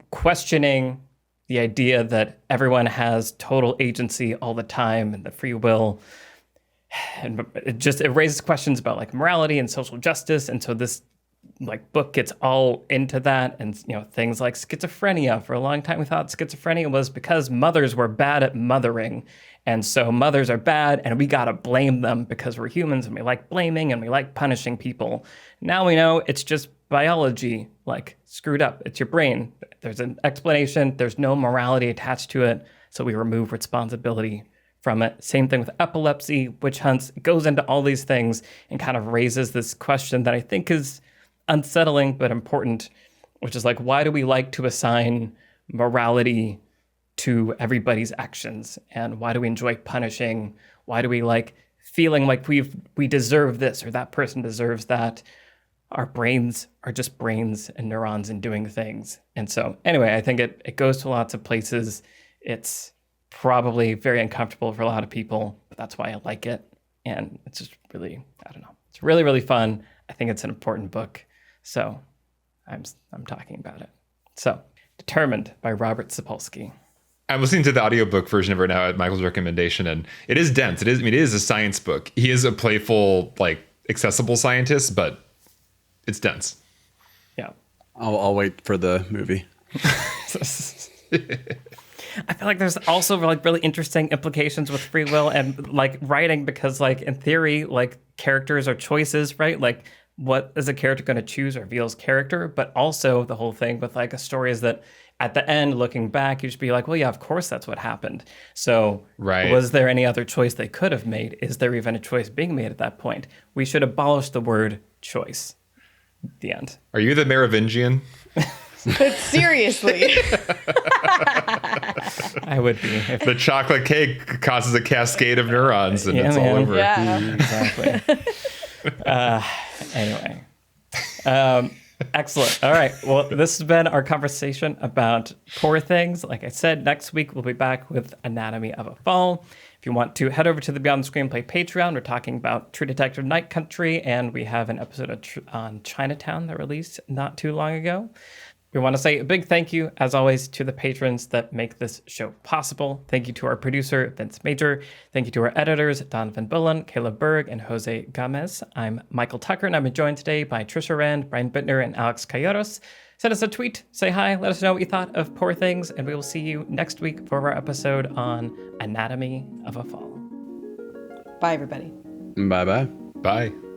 S1: Questioning the idea that everyone has total agency all the time and the free will. And it raises questions about like morality and social justice. And so this like book gets all into that. And, things like schizophrenia. For a long time, we thought schizophrenia was because mothers were bad at mothering. And so mothers are bad and we got to blame them because we're humans and we like blaming and we like punishing people. Now we know it's just biology, like screwed up. It's your brain. There's an explanation. There's no morality attached to it. So we remove responsibility from it. Same thing with epilepsy, witch hunts. It goes into all these things and kind of raises this question that I think is unsettling but important, which is like, why do we like to assign morality to everybody's actions? And why do we enjoy punishing? Why do we like feeling like we deserve this or that person deserves that? Our brains are just brains and neurons and doing things. And so anyway, I think it goes to lots of places. It's probably very uncomfortable for a lot of people, but that's why I like it. And it's just really, I don't know. It's really, really fun. I think it's an important book. So I'm talking about it. So Determined by Robert Sapolsky.
S4: I'm listening to the audiobook version of it now at Michael's recommendation, and it is dense. It is a science book. He is a playful, like accessible scientist, but it's dense.
S1: Yeah.
S3: I'll wait for the movie.
S1: I feel like there's also like really interesting implications with free will and like writing, because like in theory, like characters are choices, right? Like what is a character going to choose reveals character, but also the whole thing with like a story is that at the end, looking back, you should be like, well, yeah, of course that's what happened. So
S4: right.
S1: Was there any other choice they could have made? Is there even a choice being made at that point? We should abolish the word choice. The end.
S4: Are you the Merovingian?
S2: But seriously.
S1: I would be.
S4: The chocolate cake causes a cascade of neurons and it's all over.
S2: Yeah.
S1: Exactly. Anyway. Excellent. All right. Well, this has been our conversation about Poor Things. Like I said, next week we'll be back with Anatomy of a Fall. If you want to head over to the Beyond the Screenplay Patreon, we're talking about True Detective Night Country, and we have an episode on Chinatown that released not too long ago. We want to say a big thank you, as always, to the patrons that make this show possible. Thank you to our producer, Vince Major. Thank you to our editors, Donovan Bullen, Caleb Berg, and Jose Gomez. I'm Michael Tucker, and I'm joined today by Trisha Rand, Brian Bittner, and Alex Coyotes. Send us a tweet, say hi, let us know what you thought of Poor Things, and we will see you next week for our episode on Anatomy of a Fall.
S2: Bye, everybody.
S3: Bye-bye.
S4: Bye.